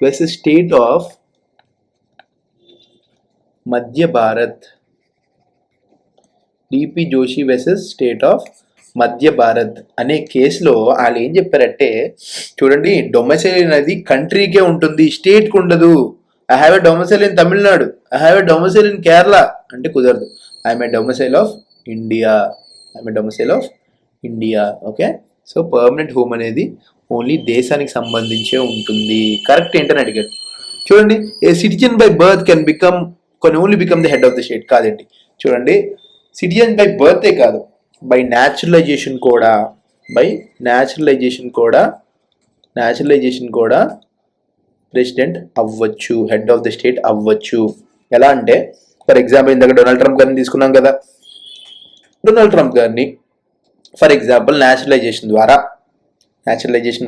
versus state of Madhya Bharat. DP Joshi versus state of Madhya Bharat అనే కేసులో వాళ్ళు ఏం చెప్పారంటే, చూడండి, డొమైసైల్ అనేది కంట్రీకే ఉంటుంది, స్టేట్కి ఉండదు. I have a domicile in Tamil Nadu, I have a domicile in Kerala అంటే కుదరదు. I am a domicile of India. Okay, so permanent home అనేది ఓన్లీ దేశానికి సంబంధించే ఉంటుంది. కరెక్ట్ ఏంటని అడిగారు. చూడండి, ఏ citizen by birth can only become the head of the state. కాదండి, చూడండి, సిటిజన్ బై బర్తే కాదు, బై న్యాచురలైజేషన్ కూడా ప్రెసిడెంట్ అవ్వచ్చు, హెడ్ ఆఫ్ ద స్టేట్ అవ్వచ్చు. ఎలా అంటే, ఫర్ ఎగ్జాంపుల్ ఇందాక డొనాల్డ్ ట్రంప్ గారిని తీసుకున్నాం కదా. డొనాల్డ్ ట్రంప్ గారిని ఫర్ ఎగ్జాంపుల్ న్యాచురలైజేషన్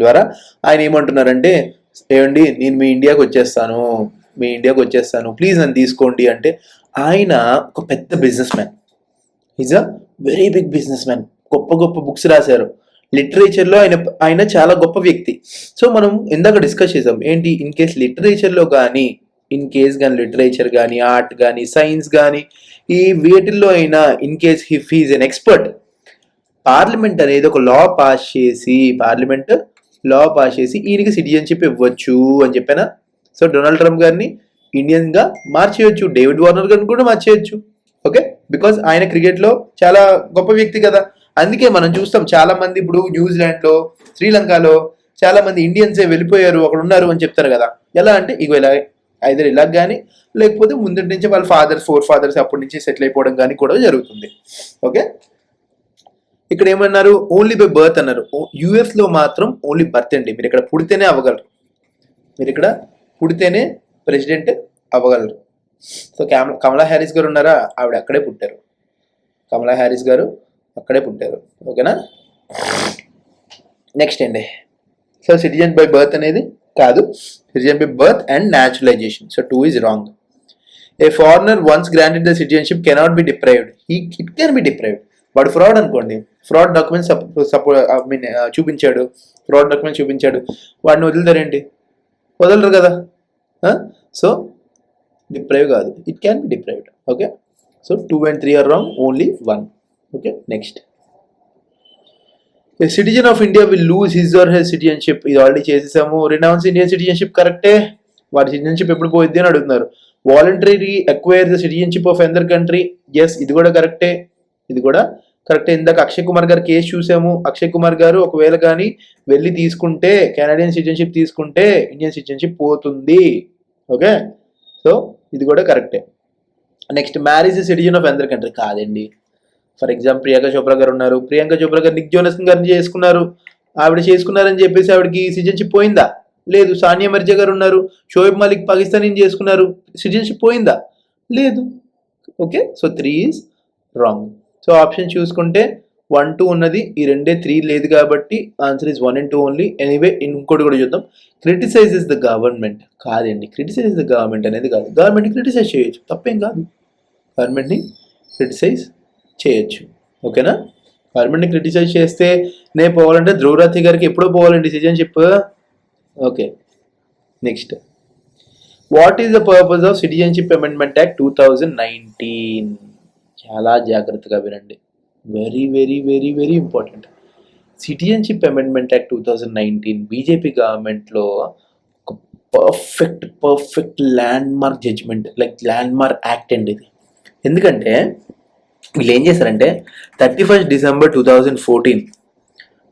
ద్వారా ఆయన ఏమంటున్నారంటే, ఏమండి నేను మీ ఇండియాకి వచ్చేస్తాను, ప్లీజ్ నన్ను తీసుకోండి అంటే, ఆయన ఒక పెద్ద business man. Is a very big business man. గొప్ప బుక్స్ రాశారు. లిటరేచర్లో ఆయన చాలా గొప్ప వ్యక్తి. సో మనం ఇందాక డిస్కస్ చేసాం ఏంటి, ఇన్ కేస్ లిటరేచర్ కానీ ఆర్ట్ కానీ సైన్స్ కానీ ఈ వేటిల్లో అయినా in case he is an expert, parliament అనేది ఒక లా పాస్ చేసి ఈయనకి సిటిజన్షిప్ ఇవ్వచ్చు అని చెప్పానా. సో డొనాల్డ్ ట్రంప్ గారిని ఇండియన్గా మార్చేయచ్చు, డేవిడ్ వార్నర్ గారిని కూడా మార్చేయచ్చు. ఓకే, బికాజ్ ఆయన క్రికెట్లో చాలా గొప్ప వ్యక్తి కదా. అందుకే మనం చూస్తాం చాలా మంది ఇప్పుడు న్యూజిలాండ్లో, శ్రీలంకలో చాలా మంది ఇండియన్సే వెళ్ళిపోయారు, అక్కడ ఉన్నారు అని చెప్తారు కదా. ఎలా అంటే ఇలా ఐదర్ ఇలా కానీ లేకపోతే ముందు నుంచి వాళ్ళ ఫోర్ ఫాదర్స్ అప్పటి నుంచి సెటిల్ అయిపోవడం కానీ కూడా జరుగుతుంది. ఓకే, ఇక్కడ ఏమన్నారు? ఓన్లీ బై బర్త్ అన్నారు. యూఎస్లో మాత్రం ఓన్లీ బర్త్ అండి. మీరు ఇక్కడ పుడితేనే అవ్వగలరు, ప్రెసిడెంట్ అవ్వగలరు. సో కమలా హ్యారిస్ గారు ఉన్నారా, ఆవిడ అక్కడే పుట్టారు. ఓకేనా. నెక్స్ట్ అండి, సో సిటిజన్ బై బర్త్ అనేది కాదు, citizen by birth and naturalisation. So 2 is wrong. A foreigner once granted the citizenship cannot be deprived. It can be deprived. వాడు ఫ్రాడ్ అనుకోండి, ఫ్రాడ్ డాక్యుమెంట్స్ చూపించాడు, వాడిని వదులుతారేంటి? వదలరు కదా. సో డిప్రైవ్ కాదు, it can be deprived. Okay, so 2 and 3 are wrong, only 1. Okay, next. A citizen of India will lose his or her citizenship. ఇది ఆల్రెడీ చేసేసాము. renounce Indian citizenship కరెక్టే. వాడి సిటిజన్షిప్ ఎప్పుడు పోయిద్ది అని అడుగుతున్నారు. Voluntary acquire the citizenship of another country. Yes, ఇది కూడా కరెక్టే. ఇందాక అక్షయ్ కుమార్ గారు కేసు చూసాము. అక్షయ్ కుమార్ గారు ఒకవేళ కానీ వెళ్ళి తీసుకుంటే, కెనడియన్ సిటిజన్షిప్ తీసుకుంటే ఇండియన్ సిటిజన్షిప్ పోతుంది. ఓకే, సో ఇది కూడా కరెక్టే. Next, marriage citizen of another country కాదండి. ఫర్ ఎగ్జాంపుల్ ప్రియాంక చోప్రా గారు ఉన్నారు. ప్రియాంక చోప్రా గారు నిక్ జోనస్ గారిని చేసుకున్నారు. ఆవిడ చేసుకున్నారని చెప్పేసి ఆవిడకి సిటిజన్షిప్ పోయిందా? లేదు. సానియా మిర్జా గారు ఉన్నారు. షోయబ్ మాలిక్ పాకిస్తానీ చేసుకున్నారు, సిటిజన్షిప్ పోయిందా? లేదు. Okay, so 3 is wrong. So option చూసుకుంటే 1 2 ఉన్నది, ఈ రెండే 3 లేదు కాబట్టి answer is 1 and 2 only. Anyway ఇంకోటి కూడా చూద్దాం. క్రిటిసైజెస్ ద గవర్నమెంట్ కాదండి, క్రిటిసైజ్ ద గవర్నమెంట్ అనేది కాదు. గవర్నమెంట్ని క్రిటిసైజ్ చేయొచ్చు, తప్పేం కాదు. గవర్నమెంట్ని క్రిటిసైజ్ చేయొచ్చు, ఓకేనా. గవర్నమెంట్ని క్రిటిసైజ్ చేస్తే నేను పోవాలంటే ధ్రువరాతి గారికి ఎప్పుడో పోవాలండి citizenship. Okay, next. What is the purpose of citizenship amendment act 2019? చాలా జాగ్రత్తగా వినండి, very very very very important. Citizenship amendment act 2019 BJP గవర్నమెంట్లో ఒక perfect landmark judgment, like landmark act అండి ఇది. ఎందుకంటే వీళ్ళు ఏం చేశారంటే 31st December 2014,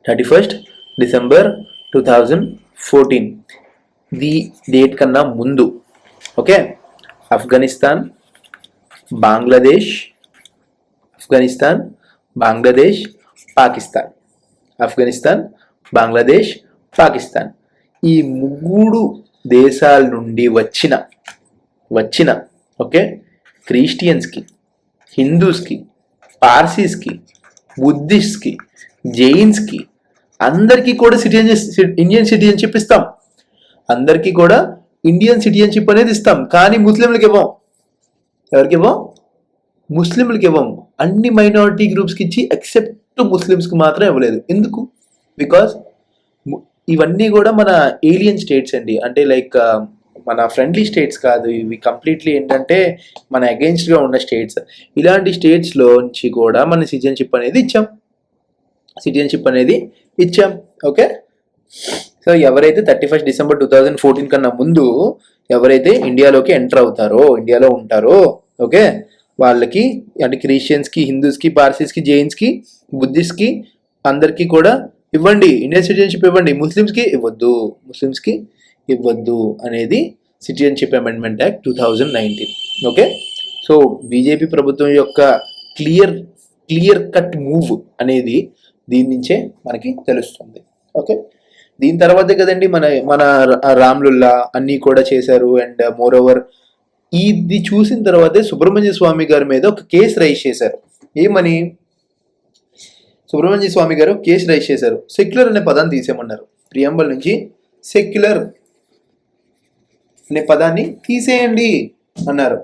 31st December 2014 the date కన్నా ముందు, ఓకే, ఆఫ్ఘనిస్తాన్, బంగ్లాదేశ్, పాకిస్తాన్, ఆఫ్ఘనిస్తాన్, బంగ్లాదేశ్, పాకిస్తాన్, ఈ 3 దేశాల నుండి వచ్చిన ఓకే, క్రిస్టియన్స్కి, హిందూస్కి, పార్సీస్కి, బుద్ధిస్ట్కి, జైన్స్కి అందరికీ కూడా ఇండియన్ సిటిజన్షిప్ ఇస్తాం. అందరికీ కూడా ఇండియన్ సిటిజన్షిప్ అనేది ఇస్తాం. కానీ ముస్లింలకు ఇవ్వం. ఎవరికి ఇవ్వం? ముస్లింలకు ఇవ్వం. అన్ని మైనారిటీ గ్రూప్స్కి ఇచ్చి ఎక్సెప్ట్ ముస్లిమ్స్కి మాత్రం ఇవ్వలేదు. ఎందుకు? బికాస్ ఇవన్నీ కూడా మన ఏలియన్ స్టేట్స్ అండి, అంటే లైక్ మన ఫ్రెండ్లీ స్టేట్స్ కాదు ఇవి, కంప్లీట్లీ ఏంటంటే మన అగెయిన్స్ట్గా ఉన్న స్టేట్స్. ఇలాంటి స్టేట్స్లో నుంచి కూడా మన సిటిజన్షిప్ అనేది ఇచ్చాం. ఓకే, సో ఎవరైతే 31st December 2014 కన్నా ముందు ఎవరైతే ఇండియాలోకి ఎంటర్ అవుతారో, ఇండియాలో ఉంటారో, ఓకే, వాళ్ళకి అంటే క్రిస్టియన్స్కి, హిందూస్కి, పార్సీస్కి, జైన్స్కి, బుద్ధిస్ట్కి అందరికీ కూడా ఇవ్వండి, ఇండియన్ సిటిజన్షిప్ ఇవ్వండి. ముస్లిమ్స్కి ఇవ్వద్దు అనేది citizenship amendment act 2019. Okay, so BJP ప్రభుత్వం యొక్క క్లియర్ కట్ మూవ్ అనేది దీని నుంచే మనకి తెలుస్తుంది. ఓకే, దీని తర్వాతే కదండి మన రామ్లుల్లా అన్నీ కూడా చేశారు. అండ్ మోర్ ఓవర్ ఇది చూసిన తర్వాతే సుబ్రహ్మణ్య స్వామి గారి మీద ఒక కేసు రైజ్ చేశారు. ఏమని? సుబ్రహ్మణ్య స్వామి గారు కేసు రైజ్ చేశారు, సెక్యులర్ అనే పదాన్ని తీసేయమన్నారు. ప్రియంబల్ నుంచి సెక్యులర్ అనే పదాన్ని తీసేయండి అన్నారు.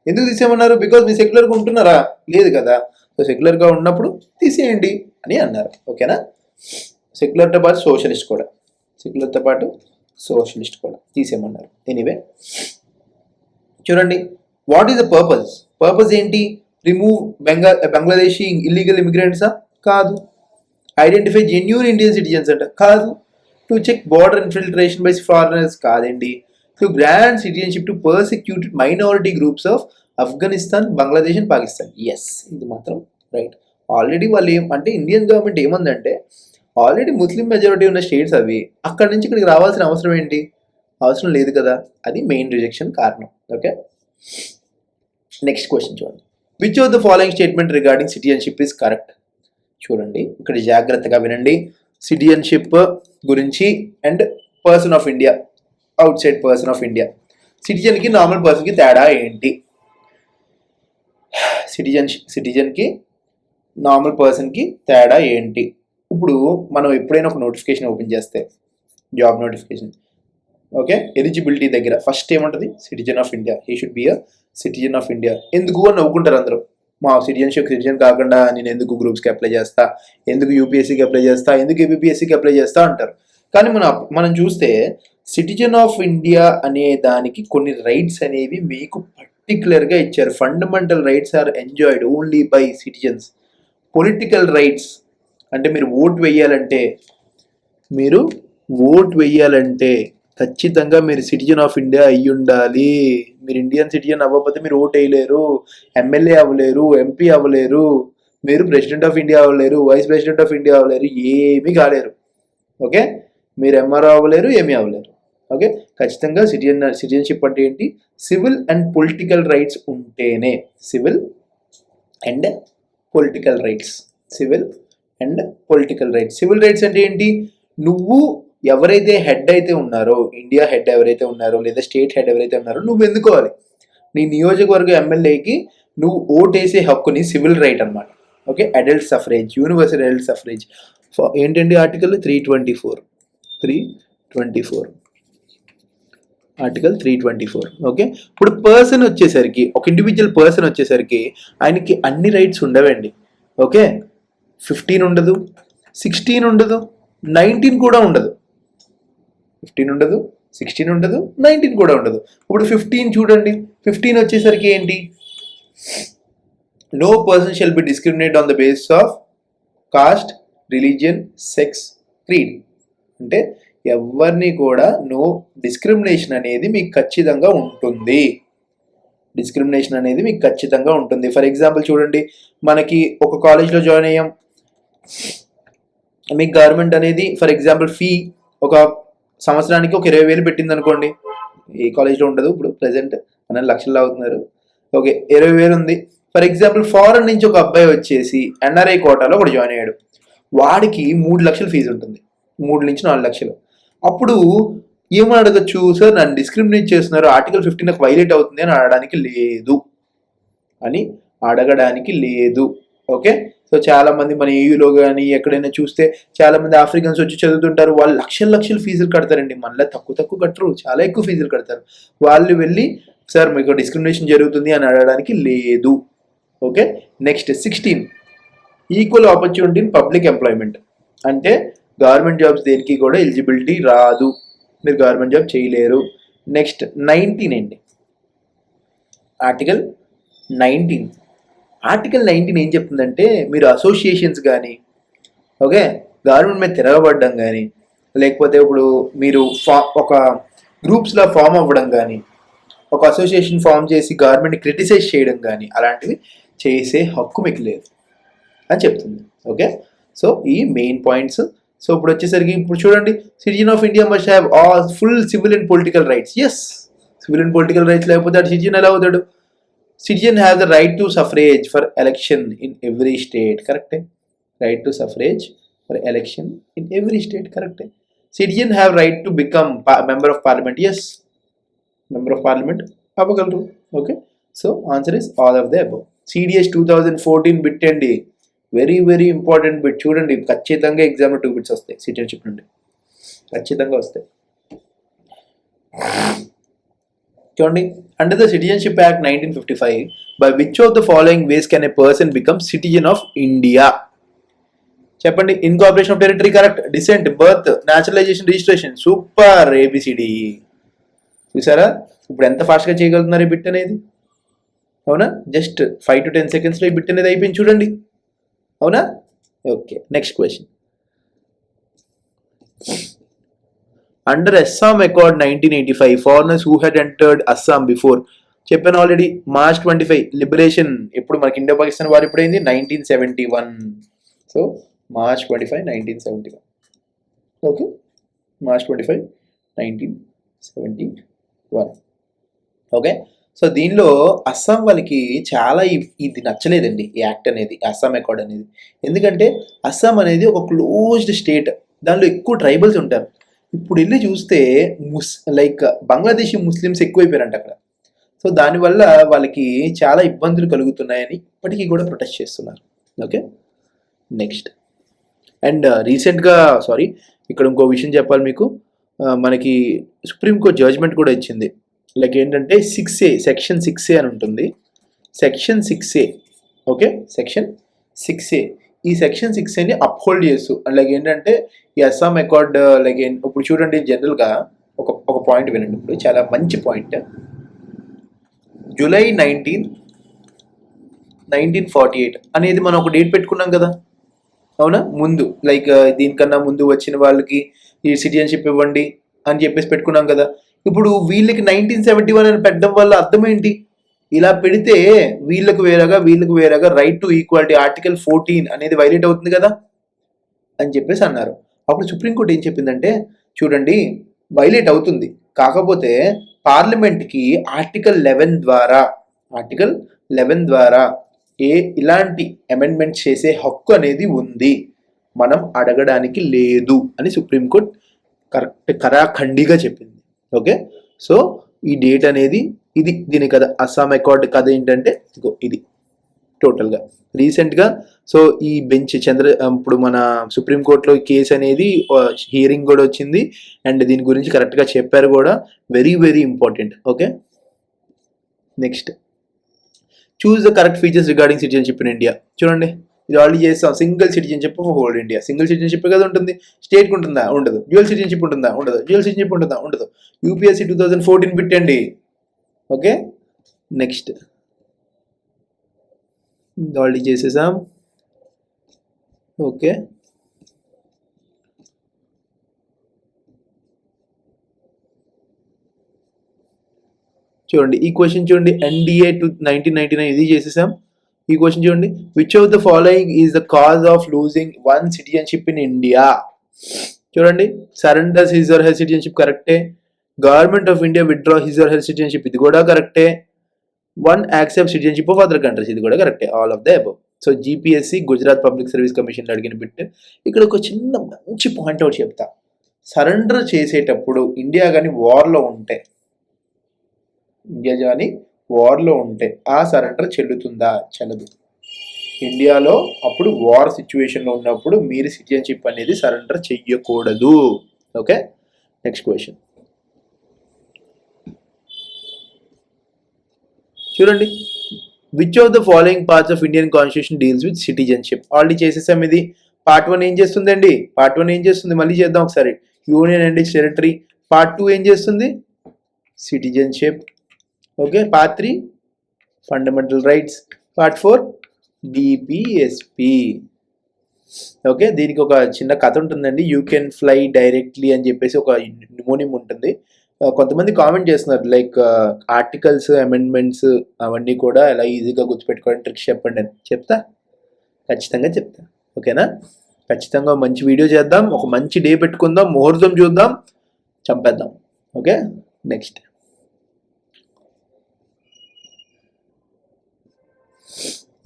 ఎందుకు తీసేయమన్నారు? బికాజ్ మీరు సెక్యులర్గా ఉంటున్నారా? లేదు కదా. సో సెక్యులర్గా ఉన్నప్పుడు తీసేయండి అని అన్నారు. ఓకేనా, సెక్యులర్తో పాటు సోషలిస్ట్ కూడా తీసేయమన్నారు. ఎనీవే చూడండి, వాట్ ఈస్ ద పర్పస్ ఏంటి? రిమూవ్ బంగ్లాదేశీ ఇల్లీగల్ ఇమిగ్రెంట్సా? కాదు. ఐడెంటిఫై జెన్యూన్ ఇండియన్ సిటిజన్స్ అంట? కాదు. To check border infiltration by foreigners? కాదండి. To grant citizenship to persecuted minority groups of Afghanistan, Bangladesh and Pakistan. Yes, ఇది మాత్రం రైట్. ఆల్రెడీ వాళ్ళు అంటే ఇండియన్ గవర్నమెంట్ ఏమందంటే ఆల్రెడీ ముస్లిం మెజారిటీ ఉన్న స్టేట్స్ అవి, అక్కడి నుంచి ఇక్కడికి రావాల్సిన అవసరం ఏంటి? అవసరం లేదు కదా. అది మెయిన్ రిజెక్షన్ కారణం. ఓకే, నెక్స్ట్ క్వశ్చన్ చూడండి. Which of the following statement regarding citizenship is correct? చూడండి ఇక్కడ జాగ్రత్తగా వినండి. సిటిజన్షిప్ గురించి and person of India, outside person of India, సిటిజన్కి నార్మల్ పర్సన్కి తేడా ఏంటి? సిటిజన్కి నార్మల్ పర్సన్కి తేడా ఏంటి? ఇప్పుడు మనం ఎప్పుడైనా ఒక నోటిఫికేషన్ ఓపెన్ చేస్తే, జాబ్ నోటిఫికేషన్, ఓకే, ఎలిజిబిలిటీ దగ్గర ఫస్ట్ ఏమంటుంది? Citizen of India, he should be a citizen of India. ఎందుకు అని నవ్వుకుంటారు అందరూ. మా సిటిజన్ కాకుండా నేను ఎందుకు గ్రూప్స్కి అప్లై చేస్తా, ఎందుకు యూపీఎస్సీకి అప్లై చేస్తా, ఎందుకు ఏపీఎస్సీకి అప్లై చేస్తా అంటారు. కానీ మనం చూస్తే సిటిజన్ ఆఫ్ ఇండియా అనే దానికి కొన్ని రైట్స్ అనేవి మీకు పర్టికులర్గా ఇచ్చారు. Fundamental rights are enjoyed only by citizens. Political rights అంటే మీరు ఓట్ వేయాలంటే ఖచ్చితంగా మీరు సిటిజన్ ఆఫ్ ఇండియా అయ్యి ఉండాలి. మీరు ఇండియన్ సిటిజన్ అవ్వకపోతే మీరు ఓట్ వేయలేరు, ఎమ్మెల్యే అవ్వలేరు, ఎంపీ అవ్వలేరు, మీరు ప్రెసిడెంట్ ఆఫ్ ఇండియా అవ్వలేరు, వైస్ ప్రెసిడెంట్ ఆఫ్ ఇండియా అవ్వలేరు, ఏమీ కాలేరు. ఓకే, మీరు ఎంఆర్ఓ అవ్వలేరు, ఏమీ అవ్వలేరు. ఓకే, ఖచ్చితంగా సిటిజన్షిప్ అంటే ఏంటి? సివిల్ అండ్ పొలిటికల్ రైట్స్ ఉంటేనే. Civil and political rights. Civil rights అంటే ఏంటి? నువ్వు ఎవరైతే హెడ్ అయితే ఉన్నారో, ఇండియా హెడ్ ఎవరైతే ఉన్నారో లేదా స్టేట్ హెడ్ ఎవరైతే ఉన్నారో నువ్వు ఎన్నుకోవాలి. నీ నియోజకవర్గ ఎమ్మెల్యేకి నువ్వు ఓటేసే హక్కుని సివిల్ రైట్ అన్నమాట. Okay, adult suffrage, universal adult suffrage ఏంటండి ఆర్టికల్ 324 ఆర్టికల్ 324. ఓకే, ఇప్పుడు పర్సన్ వచ్చేసరికి ఒక ఇండివిజువల్ పర్సన్ వచ్చేసరికి ఆయనకి అన్ని రైట్స్ ఉండవండి. ఓకే, 15 ఉండదు, 16 ఉండదు, 19 కూడా ఉండదు. 15 ఉండదు, 16 ఉండదు, 19 కూడా ఉండదు. ఇప్పుడు 15 చూడండి, 15 వచ్చేసరికి ఏంటి? No person shall be discriminate on the basis of caste, religion, sex, creed. అంటే ఎవరిని కూడా నో డిస్క్రిమినేషన్ అనేది మీకు ఖచ్చితంగా ఉంటుంది. డిస్క్రిమినేషన్ అనేది మీకు ఖచ్చితంగా ఉంటుంది. ఫర్ ఎగ్జాంపుల్ చూడండి, మనకి ఒక కాలేజ్లో జాయిన్ అయ్యాం, మీకు గవర్నమెంట్ అనేది ఫర్ ఎగ్జాంపుల్ ఫీ ఒక సంవత్సరానికి ఒక 20,000 పెట్టింది అనుకోండి. ఈ కాలేజ్లో ఉండదు, ఇప్పుడు ప్రజెంట్ 12 లక్షలు అవుతున్నారు. ఓకే, 20,000 ఉంది. ఫర్ ఎగ్జాంపుల్ ఫారెన్ నుంచి ఒక అబ్బాయి వచ్చేసి ఎన్ఆర్ఐ కోటాలో ఒకటి జాయిన్ అయ్యాడు, వాడికి 3 లక్షలు ఫీజు ఉంటుంది, 3 నుంచి 4 లక్షలు. అప్పుడు ఏమని అడగచ్చు? సార్ నన్ను డిస్క్రిమినేట్ చేస్తున్నారు, ఆర్టికల్ 15 నాకు వైలేట్ అవుతుంది అని అడగడానికి లేదు. ఓకే, సో చాలా మంది మన ఏయూలో కానీ ఎక్కడైనా చూస్తే చాలా మంది ఆఫ్రికన్స్ వచ్చి చదువుతుంటారు, వాళ్ళు లక్షలు ఫీజులు కడతారండి, మళ్ళీ తక్కువ కట్టరు, చాలా ఎక్కువ ఫీజులు కడతారు. వాళ్ళు వెళ్ళి సార్ మీకు డిస్క్రిమినేషన్ జరుగుతుంది అని అడగడానికి లేదు. Okay, next 16 equal opportunity in public employment. అంటే గవర్నమెంట్ జాబ్స్ దేనికి కూడా ఎలిజిబిలిటీ రాదు, మీరు గవర్నమెంట్ జాబ్ చేయలేరు. నెక్స్ట్ 19 అండి, ఆర్టికల్ 19 ఏం చెప్తుందంటే మీరు అసోసియేషన్స్ కానీ, ఓకే, గవర్నమెంట్ మీద తిరగబడడం కానీ, లేకపోతే ఇప్పుడు మీరు ఒక గ్రూప్స్లో ఫామ్ అవ్వడం కానీ, ఒక అసోసియేషన్ ఫామ్ చేసి గవర్నమెంట్ని క్రిటిసైజ్ చేయడం కానీ అలాంటివి చేసే హక్కు మీకు లేదు అని చెప్తుంది. ఓకే, సో ఈ మెయిన్ పాయింట్స్. సో ఇప్పుడు వచ్చేసరికి ఇప్పుడు చూడండి, citizen of India must have all full civil and political rights. Yes, civil and political rights లేకపోతే అటు సిటిజన్ ఎలా అవుతాడు? Citizen have the right to suffrage for election in every state. Correct? Right to suffrage for election in every state. Correct? Citizen have right to become member of parliament. Yes, member of parliament. Avagalaru. Okay. So answer is all of the above. CDS 2014 bit అండి, వెరీ ఇంపార్టెంట్ బిట్. చూడండి, ఖచ్చితంగా ఎగ్జామ్లో 2 బిట్స్ వస్తాయి సిటిజన్షిప్ నుండి, ఖచ్చితంగా వస్తాయి. చూడండి, under the citizenship act 1955 by which of the following ways can a person become citizen of India? చెప్పండి. Incorporation of territory correct, descent, birth, naturalization, registration. Super, ABCD. చూసారా ఇప్పుడు ఎంత ఫాస్ట్గా చేయగలుగుతున్నారు ఈ బిట్ అనేది? అవునా, జస్ట్ 5 to 10 secondsలో ఈ బిట్ అనేది అయిపోయింది చూడండి. అవునా? Okay, next question. Under Assam Accord 1985, foreigners who had entered Assam before, చెప్పాను ఆల్రెడీ, March 25 లిబరేషన్. ఎప్పుడు మనకి ఇండియా పాకిస్తాన్ వారు ఎప్పుడైంది? 1971. So March 25, 1971. Okay, March 25, 1971. Okay, so దీనిలో అస్సాం వాళ్ళకి చాలా ఇది నచ్చలేదండి, ఈ యాక్ట్ అనేది, అస్సాం అకార్డ్ అనేది. ఎందుకంటే అస్సాం అనేది ఒక క్లోజ్డ్ స్టేట్, దానిలో ఎక్కువ ట్రైబల్స్ ఉంటారు. ఇప్పుడు వెళ్ళి చూస్తే లైక్ బంగ్లాదేశీ ముస్లిమ్స్ ఎక్కువైపోయారంట అక్కడ. సో దానివల్ల వాళ్ళకి చాలా ఇబ్బందులు కలుగుతున్నాయని ఇప్పటికీ కూడా ప్రొటెస్ట్ చేస్తున్నారు. Okay, next. అండ్ రీసెంట్గా ఇక్కడ ఇంకో విషయం చెప్పాలి మీకు, మనకి సుప్రీంకోర్టు జడ్జ్మెంట్ కూడా ఇచ్చింది. లైక్ ఏంటంటే 6A, సెక్షన్ 6A అని ఉంటుంది. Section 6A, okay, section 6A. ఈ సెక్షన్ 6Aని అప్హోల్డ్ చేస్తూ, లైక్ ఏంటంటే ఈ అస్సాం అకార్డ్, లైక్ ఇప్పుడు చూడండి, జనరల్గా ఒక పాయింట్ వినండి, ఇప్పుడు చాలా మంచి పాయింట్. July 19, 1948 అనేది మనం ఒక డేట్ పెట్టుకున్నాం కదా, అవునా? ముందు లైక్ దీనికన్నా ముందు వచ్చిన వాళ్ళకి ఈ సిటిజన్షిప్ ఇవ్వండి అని చెప్పేసి పెట్టుకున్నాం కదా. ఇప్పుడు వీళ్ళకి 1971 అని పెట్టడం వల్ల అర్థం ఏంటి? ఇలా పెడితే వీళ్ళకు వేరేగా రైట్ టు ఈక్వాలిటీ ఆర్టికల్ 14 అనేది వైలేట్ అవుతుంది కదా అని చెప్పేసి అన్నారు. అప్పుడు సుప్రీంకోర్టు ఏం చెప్పిందంటే, చూడండి, వైలేట్ అవుతుంది, కాకపోతే పార్లమెంట్కి ఆర్టికల్ 11 ద్వారా ఇలాంటి అమెండ్మెంట్ చేసే హక్కు అనేది ఉంది, మనం అడగడానికి లేదు అని సుప్రీంకోర్టు ఖరాఖండిగా చెప్పింది. ఓకే, సో ఈ డేట్ అనేది ఇది, దీని కథ, అస్సాం అకార్డ్ కథ ఏంటంటే ఇది టోటల్గా రీసెంట్గా. సో ఈ బెంచ్ ఇప్పుడు మన సుప్రీంకోర్టులో కేసు అనేది హియరింగ్ కూడా వచ్చింది అండ్ దీని గురించి కరెక్ట్గా చెప్పారు కూడా. Very very important. Okay, next choose the correct features regarding citizenship in India. చూడండి, ఇది ఆల్రెడీ చేస్తాం. Single citizenship of whole India. Single citizenship కదా ఉంటుంది. స్టేట్కి ఉంటుందా? ఉండదు. డ్యూయల్ సిటిజన్షిప్ ఉంటుందా? ఉండదు. డ్యూయల్ సిటిజన్షిప్ ఉంటుందా? ఉండదు. యూపీఎస్సీ 2014 పెట్టండి. ఓకే, నెక్స్ట్ ఆల్రెడీ చేసేసాం. ఓకే, చూడండి ఈ క్వశ్చన్ చూడండి. ఎన్డిఏ 1999 ఇది చేసేసాం. ఈ క్వశ్చన్ చూడండి, which of the following is the cause of losing one citizenship in India. చూడండి, surrenders his or her citizenship కరెక్టే. Government of India withdraw his or her citizenship ఇది కూడా కరెక్టే. One accept citizenship of other countries ఇది కూడా కరెక్టే. All of the above. So GPSC Gujarat public service commission అడిగిన బిట్. ఇక్కడ ఒక చిన్న మంచి పాయింట్ అవుట్ చెప్తా. సరెండర్ చేసేటప్పుడు ఇండియా కానీ వార్లో ఉంటే ఆ సరెండర్ చెల్లుతుందా? చెల్లదు. ఇండియాలో అప్పుడు వార్ సిచ్యువేషన్లో ఉన్నప్పుడు మీరు సిటిజన్షిప్ అనేది సరెండర్ చెయ్యకూడదు. ఓకే, నెక్స్ట్ క్వశ్చన్ చూడండి. Which of the following parts of Indian constitution deals with citizenship. Already చేసేసాం. ఇది పార్ట్ 1 ఏం చేస్తుందండి? పార్ట్ 1 ఏం చేస్తుంది? మళ్ళీ చేద్దాం ఒకసారి. Union and its territory. Part 2 ఏం చేస్తుంది? Citizenship. Okay, part 3 fundamental rights. Part 4 DPSP. Okay, దీనికి ఒక చిన్న కథ ఉంటుందండి. యూ కెన్ ఫ్లై డైరెక్ట్లీ అని చెప్పేసి ఒక నిమోనియం ఉంటుంది. కొంతమంది కామెంట్ చేస్తున్నారు లైక్ ఆర్టికల్స్ అమెండ్మెంట్స్ అవన్నీ కూడా ఎలా ఈజీగా గుర్తుపెట్టుకోవడం ట్రిక్స్ చెప్పండి అని. ఖచ్చితంగా చెప్తా. ఓకేనా? ఖచ్చితంగా మంచి వీడియో చేద్దాం. ఒక మంచి డే పెట్టుకుందాం. ముహూర్తం చూద్దాం, చంపేద్దాం. ఓకే, నెక్స్ట్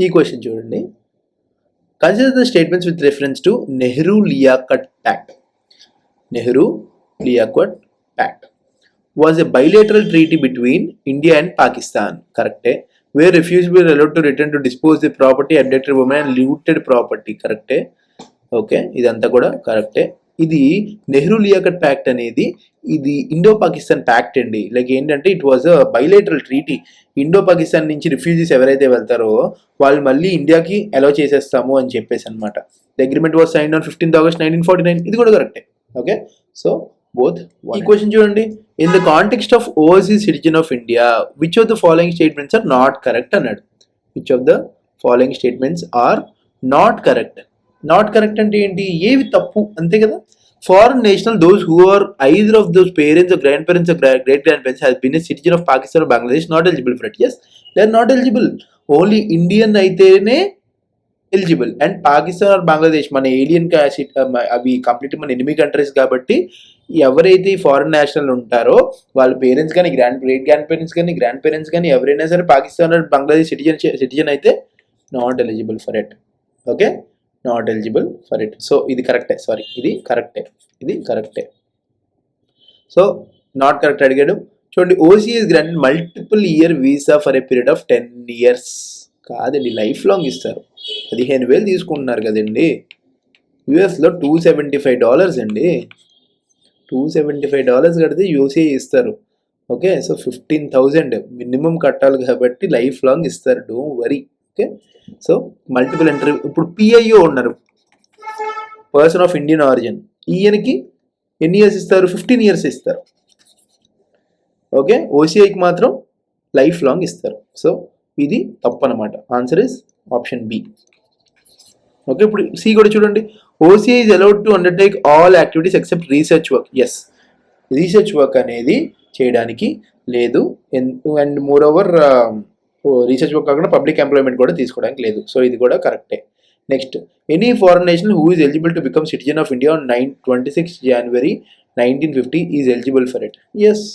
ఈ క్వశ్చన్ చూడండి. Consider the statements with reference to నెహ్రూ-లియాఖత్ pact. నెహ్రూ-లియాఖత్ pact was a bilateral treaty between India and Pakistan. Correct. Where refugees were allowed to return to dispose the property, abducted women and looted property. Correct. Okay, ఇదంతా కూడా కరెక్టే. ఇది నెహ్రూ-లియాఖత్ ప్యాక్ట్ అనేది ఇది ఇండో పాకిస్తాన్ ప్యాక్ట్ అండి. లైక్ ఏంటంటే it was a bilateral treaty. Indo Pakistan నుంచి రిఫ్యూజీస్ ఎవరైతే వెళ్తారో వాళ్ళు మళ్ళీ ఇండియాకి అలౌ చేసేస్తాము అని చెప్పేసి అనమాట. The agreement was signed on 15th August 1949. ఇది కూడా కరెక్టే. Okay, so both. ఈ క్వశ్చన్ చూడండి. In the context of overseas citizen of India which of the following statements are not correct అన్నాడు. Which of the following statements are not correct. Not correct అంటే ఏంటి? ఏవి తప్పు, అంతే కదా. Foreign national those who are either of those parents or grandparents or great grand parents has been a citizen of Pakistan or Bangladesh not eligible for it. Yes, they are not eligible. Only Indian అయితేనే eligible. And Pakistan or Bangladesh మన ఏలియన్ అవి కంప్లీట్ మన ఎనిమీ కంట్రీస్ కాబట్టి ఎవరైతే ఫారెన్ నేషనల్ ఉంటారో వాళ్ళ పేరెంట్స్ కానీ గ్రాండ్ గ్రాండ్ పేరెంట్స్ కానీ ఎవరైనా సరే పాకిస్తాన్ ఆర్ బంగ్లాదేశ్ సిటిజన్ అయితే not eligible for it. Okay, not eligible for it. So ఇది కరెక్టే. సారీ, ఇది కరెక్టే. సో నాట్ కరెక్ట్ అడిగాడు. చూడండి, ఓసీఎస్ granted multiple year visa for a period of 10 years. కాదండి, లైఫ్ లాంగ్ ఇస్తారు. 15,000 తీసుకుంటున్నారు కదండి. యూఎస్లో $275 అండి. $275 కడితే యూసీఐ ఇస్తారు. ఓకే, సో 15,000 మినిమం కట్టాలి కాబట్టి లైఫ్ లాంగ్ ఇస్తారు. Don't worry. Okay, so multiple interview. ఇప్పుడు పిఐఓ ఉన్నారు, పర్సన్ ఆఫ్ ఇండియన్ ఆరిజిన్. ఈయనకి ఎన్ని ఇయర్స్ ఇస్తారు? 15 years ఇస్తారు. ఓకే, ఓసీఐకి మాత్రం లైఫ్ లాంగ్ ఇస్తారు. సో ఇది తప్పు అనమాట. Answer is option B. Okay, ఇప్పుడు సి కూడా చూడండి. OCI is allowed to undertake all activities except research work. Yes, research work అనేది చేయడానికి లేదు. And moreover research work కాకుండా పబ్లిక్ ఎంప్లాయ్మెంట్ కూడా తీసుకోవడానికి లేదు. సో ఇది కూడా కరెక్టే. Next, any foreign national who is eligible to become citizen of India on 26 January 1950 is eligible for it. Yes,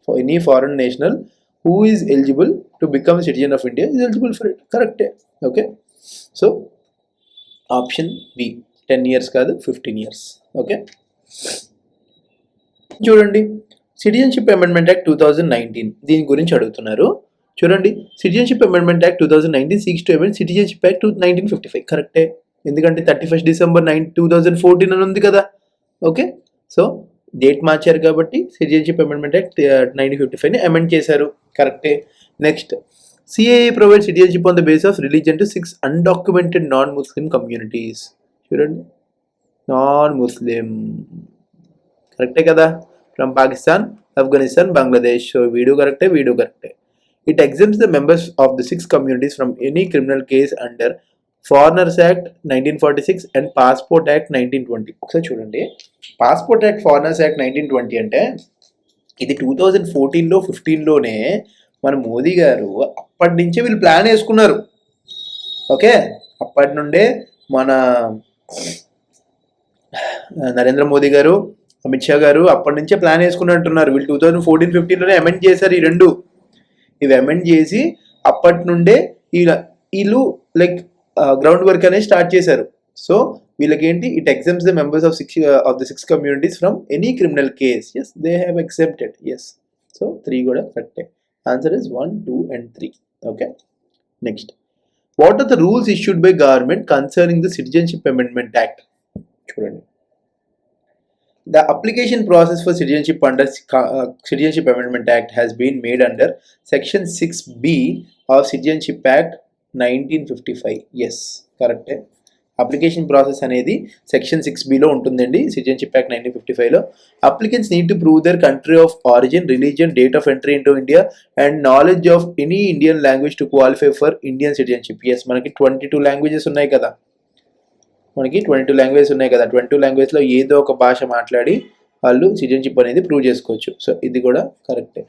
any foreign national who is eligible to become a citizen of India is eligible for it. Correct. Okay, so option B, 10 years కాదు 15 years. ఓకే, చూడండి, సిటిజన్షిప్ అమెండ్మెంట్ యాక్ట్ 2019 దీని గురించి అడుగుతున్నారు. చూడండి, citizenship amendment act 2019 seeks to amend citizenship act 1955 కరెక్టే, ఎందుకంటే 31 డిసెంబర్ 2014 అని ఉంది కదా. ఓకే, సో డేట్ మార్చారు కాబట్టి సిటిజన్షిప్ అమెండ్మెంట్ యాక్ట్ 1955ని అమెండ్ చేశారు, కరెక్టే. Next, CAA provide citizenship on the base of religion to 6 undocumented non Muslim communities. చూడండి, నాన్ ముస్లిం కరెక్టే కదా, from Pakistan, Afghanistan, Bangladesh. So video కరెక్టే. It exempts the members of the 6 communities from any criminal case under Foreigners Act 1946 and Passport Act 1920. ఒకసారి చూడండి, పాస్పోర్ట్ యాక్ట్, ఫారినర్స్ యాక్ట్ 1920 అంటే ఇది 2014లో 15లోనే మన మోదీ గారు అప్పటి నుంచే వీళ్ళు ప్లాన్ వేసుకున్నారు. ఓకే, అప్పటి నుండే మన నరేంద్ర మోదీ గారు, అమిత్ షా గారు అప్పటి నుంచే ప్లాన్ వేసుకున్నట్టున్నారు. వీళ్ళు 2014-15లోనే అమెండ్ చేశారు. ఈ రెండు ఇవి అమెండ్ చేసి అప్పటి నుండే వీళ్ళు లైక్ గ్రౌండ్ వర్క్ అనేది స్టార్ట్ చేశారు. సో వీళ్ళకి ఏంటి, it exempts the members of the 6 communities from any criminal case. Yes, they have accepted. Yes, so 3 కూడా కరెక్టే. Answer is 1, 2 and 3. Okay, next, what are the rules issued by government concerning the citizenship amendment act. చూడండి, the application process for citizenship under Citizenship Amendment Act has been made under Section 6B of Citizenship Act 1955. Yes, correct. Application process అనేది సెక్షన్ 6Bలో ఉంటుందండి, సిటిజన్షిప్ యాక్ట్ 1955లో. Applicants need to prove their country of origin, religion, date of entry into India and knowledge of any Indian language to qualify for Indian citizenship. Yes, మనకి 22 లాంగ్వేజెస్ ఉన్నాయి కదా, 22 లాంగ్వేజెస్ ఉన్నాయి కదా. 22 లాంగ్వేజ్లో ఏదో ఒక భాష మాట్లాడి వాళ్ళు సిటిజన్షిప్ అనేది ప్రూవ్ చేసుకోవచ్చు. సో ఇది కూడా కరెక్టే.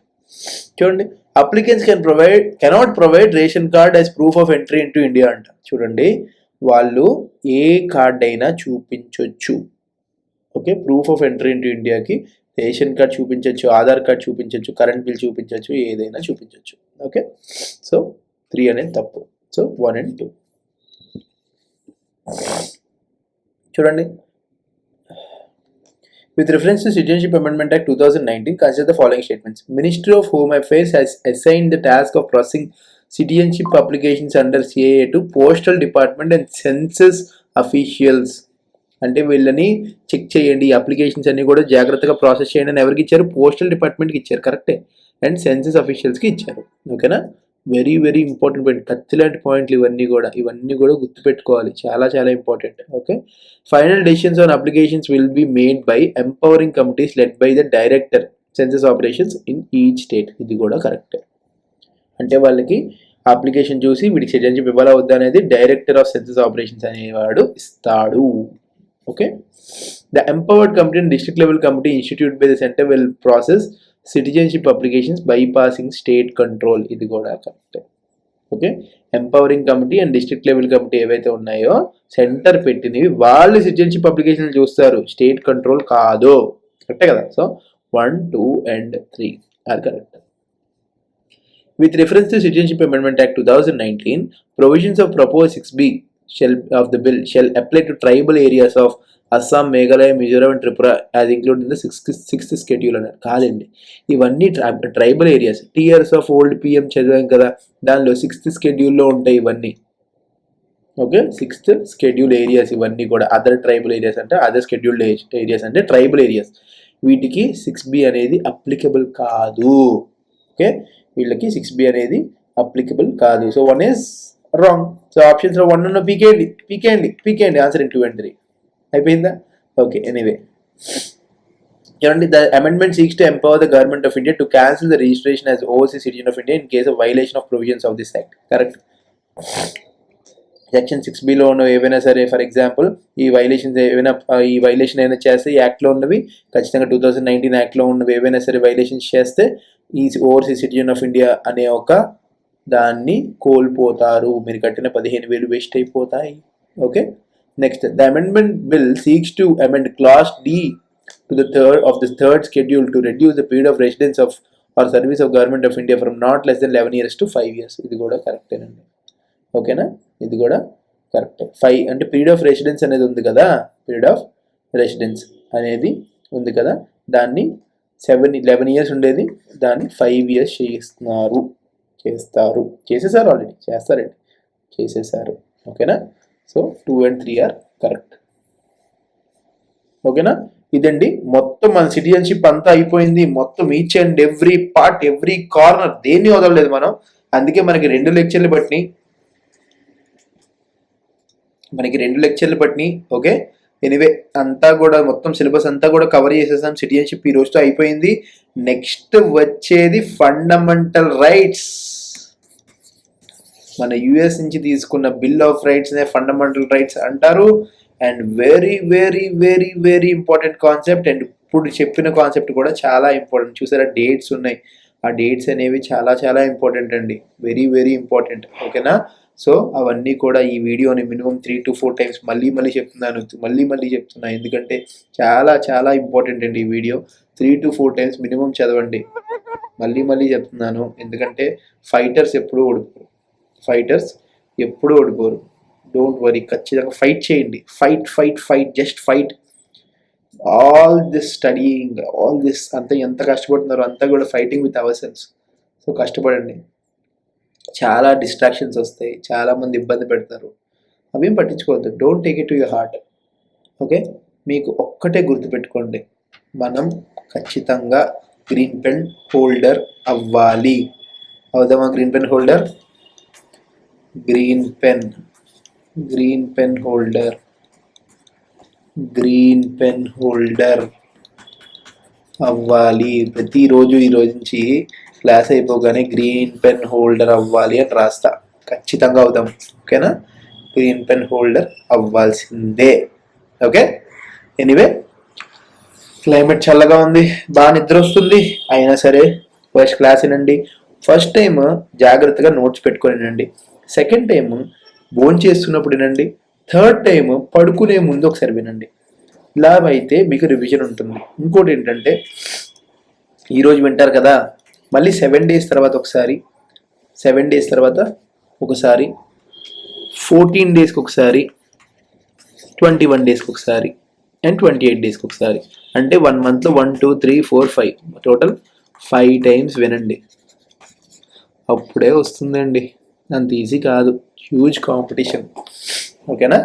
చూడండి, applicants cannot provide ration card as proof of entry into India అంట. చూడండి, వాళ్ళు ఏ కార్డ్ అయినా చూపించవచ్చు. Okay, proof of entry into ఇండియాకి రేషన్ కార్డ్ చూపించవచ్చు, ఆధార్ కార్డ్ చూపించవచ్చు, కరెంట్ బిల్ చూపించవచ్చు, ఏదైనా చూపించవచ్చు. ఓకే, సో 3 అనేది తప్పు. So 1 and 2. చూడండి, with reference to Citizenship Amendment Act 2019, consider the following statements. Ministry of Home Affairs has assigned the task of processing citizenship applications under CAA to Postal Department and Census officials. అంటే వీళ్ళని చెక్ చేయండి, అప్లికేషన్స్ అన్ని కూడా జాగ్రత్తగా ప్రాసెస్ చేయండి అని ఎవరికి ఇచ్చారు? పోస్టల్ డిపార్ట్మెంట్కి ఇచ్చారు, కరెక్టే. అండ్ సెన్సస్ అఫీషియల్స్కి ఇచ్చారు. ఓకేనా, వెరీ వెరీ ఇంపార్టెంట్ పాయింట్, కత్తి లాంటి పాయింట్లు ఇవన్నీ కూడా గుర్తుపెట్టుకోవాలి, చాలా చాలా important. Okay, final decisions on applications will be made by empowering committees led by the director census operations in each state. ఇది కూడా కరెక్టే. అంటే వాళ్ళకి అప్లికేషన్ చూసి వీడికి సిటిజన్షిప్ ఇవ్వాలా వద్దా అనేది డైరెక్టర్ ఆఫ్ సెన్సస్ ఆపరేషన్స్ అనేవాడు ఇస్తాడు. Okay, the empowered committee and district level committee institute by the centre will process citizenship applications bypassing state control. ఇది కూడా correct. Okay, empowering committee and district level committee ఏవైతే ఉన్నాయో సెంటర్ పెట్టినవి వాళ్ళు సిటిజన్షిప్ అప్లికేషన్ చూస్తారు, స్టేట్ కంట్రోల్ కాదు. కరెక్టే కదా. So 1, 2 and 3 are correct. With reference to Citizenship Amendment Act 2019, provisions of proposed 6B of the bill shall apply to tribal areas of Assam, Meghalaya, Mizoram and Tripura as included in the 6th schedule అన్నారు. కాదండి, ఇవన్నీ tribal areas. Tears of old PM చదివాం కదా, దానిలో 6th schedule ఉంటాయి ఇవన్నీ. ఓకే, 6th schedule ఏరియాస్ ఇవన్నీ కూడా. అదర్ ట్రైబల్ ఏరియాస్ అంటే అదర్ షెడ్యూల్డ్ ఏరియాస్ అంటే ట్రైబల్ ఏరియాస్. వీటికి 6B అనేది అప్లికబుల్ కాదు. ఓకే, వీళ్ళకి 6B అనేది అప్లికబుల్ కాదు. So 1 is wrong. సో ఆప్షన్స్లో 1 పీకేయండి ఆన్సర్ ఇన్ 2 and 3. అయిపోయిందా? ఓకే, ఎనీవే చూడండి, the amendment seeks to empower the government of India to cancel the registration as overseas citizen of India in case of violation of provisions of this act. Correct. Section 6Bలో ఉన్నవి ఏవైనా సరే, ఫర్ ఎగ్జాంపుల్ ఈ వైలేషన్ ఏమైనా చేస్తే ఈ యాక్ట్లో ఉన్నవి ఖచ్చితంగా 2019 యాక్ట్లో ఉన్నవి ఏవైనా సరే వైలేషన్స్ చేస్తే ఈ ఓవర్సీస్ సిటిజన్ ఆఫ్ ఇండియా అనే ఒక దాన్ని కోల్పోతారు. మీరు కట్టిన 15,000 వేస్ట్ అయిపోతాయి. Okay, next, the amendment bill seeks to amend class D to the third schedule to reduce the period of residence of or service of government of India from not less than 11 years to 5 years. ఇది కూడా కరెక్టేనండి. ఓకేనా, ఇది కూడా కరెక్టే. 5 అంటే పీరియడ్ ఆఫ్ రెసిడెన్స్ అనేది ఉంది కదా, పీరియడ్ ఆఫ్ రెసిడెన్స్ అనేది ఉంది కదా, దాన్ని 11 years ఉండేది దాన్ని 5 years చేయిస్తున్నారు. చేస్తారు, చేసేసారు, ఆల్రెడీ చేస్తారండి, చేసేసారు. ఓకేనా? So 2 and 3 are correct. ఓకేనా? ఇదండి మొత్తం మన సిటిజన్షిప్ అంతా అయిపోయింది. మొత్తం each and every part, every corner దేన్ని వదలలేదు మనం. అందుకే మనకి 2 లెక్చర్లు పట్టినాయి. ఓకే, ఎనీవే అంతా కూడా మొత్తం సిలబస్ అంతా కూడా కవర్ చేసేసాం. సిటిజన్షిప్ ఈ రోజుతో అయిపోయింది. నెక్స్ట్ వచ్చేది ఫండమెంటల్ రైట్స్. మన యుఎస్ నుంచి తీసుకున్న బిల్ ఆఫ్ రైట్స్ నే ఫండమెంటల్ రైట్స్ అంటారు. And very very very very important concept. And ఇప్పుడు చెప్పిన కాన్సెప్ట్ కూడా చాలా ఇంపార్టెంట్. చూసారా, డేట్స్ ఉన్నాయి. ఆ డేట్స్ అనేవి చాలా చాలా ఇంపార్టెంట్ అండి, వెరీ వెరీ ఇంపార్టెంట్. ఓకేనా? సో అవన్నీ కూడా ఈ వీడియోని మినిమం 3 to 4 టైమ్స్ మళ్ళీ చెప్తున్నా, ఎందుకంటే చాలా చాలా ఇంపార్టెంట్ అండి ఈ వీడియో. 3 to 4 టైమ్స్ మినిమం చదవండి. మళ్ళీ చెప్తున్నాను, ఎందుకంటే ఫైటర్స్ ఎప్పుడూ ఓడిపోరు. డోంట్ వరీ, ఖచ్చితంగా ఫైట్ చేయండి. Fight, just fight. All this studying, all this అంతా ఎంత కష్టపడుతున్నారో అంతా కూడా fighting with our cells. So కష్టపడండి. చాలా డిస్ట్రాక్షన్స్ వస్తాయి, చాలామంది ఇబ్బంది పెడతారు, అవేం పట్టించుకోవద్దు. Don't take it to your heart. Okay, మీకు ఒక్కటే గుర్తుపెట్టుకోండి, మనం ఖచ్చితంగా గ్రీన్ పెన్ హోల్డర్ అవ్వాలి. అవుదామా green pen holder? Green pen holder అవ్వాలి. ప్రతిరోజు ఈ రోజు నుంచి క్లాస్ అయిపోగానే గ్రీన్ పెన్ హోల్డర్ అవ్వాలి అని రాస్తా. ఖచ్చితంగా అవుదాం. ఓకేనా? గ్రీన్ పెన్ హోల్డర్ అవ్వాల్సిందే. ఓకే, ఎనీవే క్లైమేట్ చల్లగా ఉంది, బాగా నిద్ర వస్తుంది. అయినా సరే ఫస్ట్ క్లాస్ వినండి. ఫస్ట్ టైం జాగ్రత్తగా నోట్స్ పెట్టుకొని వినండి. సెకండ్ టైం భోజనం చేస్తున్నప్పుడు వినండి. థర్డ్ టైం పడుకునే ముందు ఒకసారి వినండి. ఇలా అయితే మీకు రివిజన్ ఉంటుంది. ఇంకోటి ఏంటంటే, ఈరోజు వింటారు కదా, మళ్ళీ 7 days తర్వాత ఒకసారి, 7 days తర్వాత ఒకసారి, 14 daysకి ఒకసారి, 21 daysకి ఒకసారి, అండ్ 28 daysకి ఒకసారి. అంటే 1 monthలో 1, 2, 3, 4, 5 టోటల్ 5 times వినండి. అప్పుడే వస్తుందండి, అంత ఈజీ కాదు, హ్యూజ్ కాంపిటీషన్. ఓకేనా?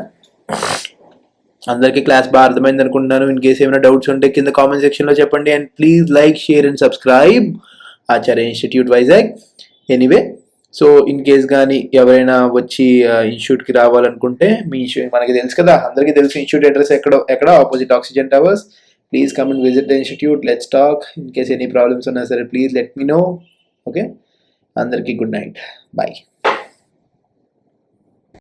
అందరికీ క్లాస్ బాగా అర్థమైంది అనుకుంటున్నాను. ఇన్ కేసు ఏమైనా డౌట్స్ ఉంటే కింద కామెంట్ సెక్షన్లో చెప్పండి. And please like, share and subscribe Acharya institute Vizag. Anyway, so in case కానీ ఎవరైనా వచ్చి ఇన్స్టిట్యూట్కి రావాలనుకుంటే, మనకి తెలుసు కదా, అందరికీ తెలుసు ఇన్స్టిట్యూట్ అడ్రస్ ఎక్కడ opposite oxygen towers. Please come and visit the institute. Let's talk. In case any problems ఉన్నా సరే please let me know. Okay, అందరికీ గుడ్ నైట్, బాయ్.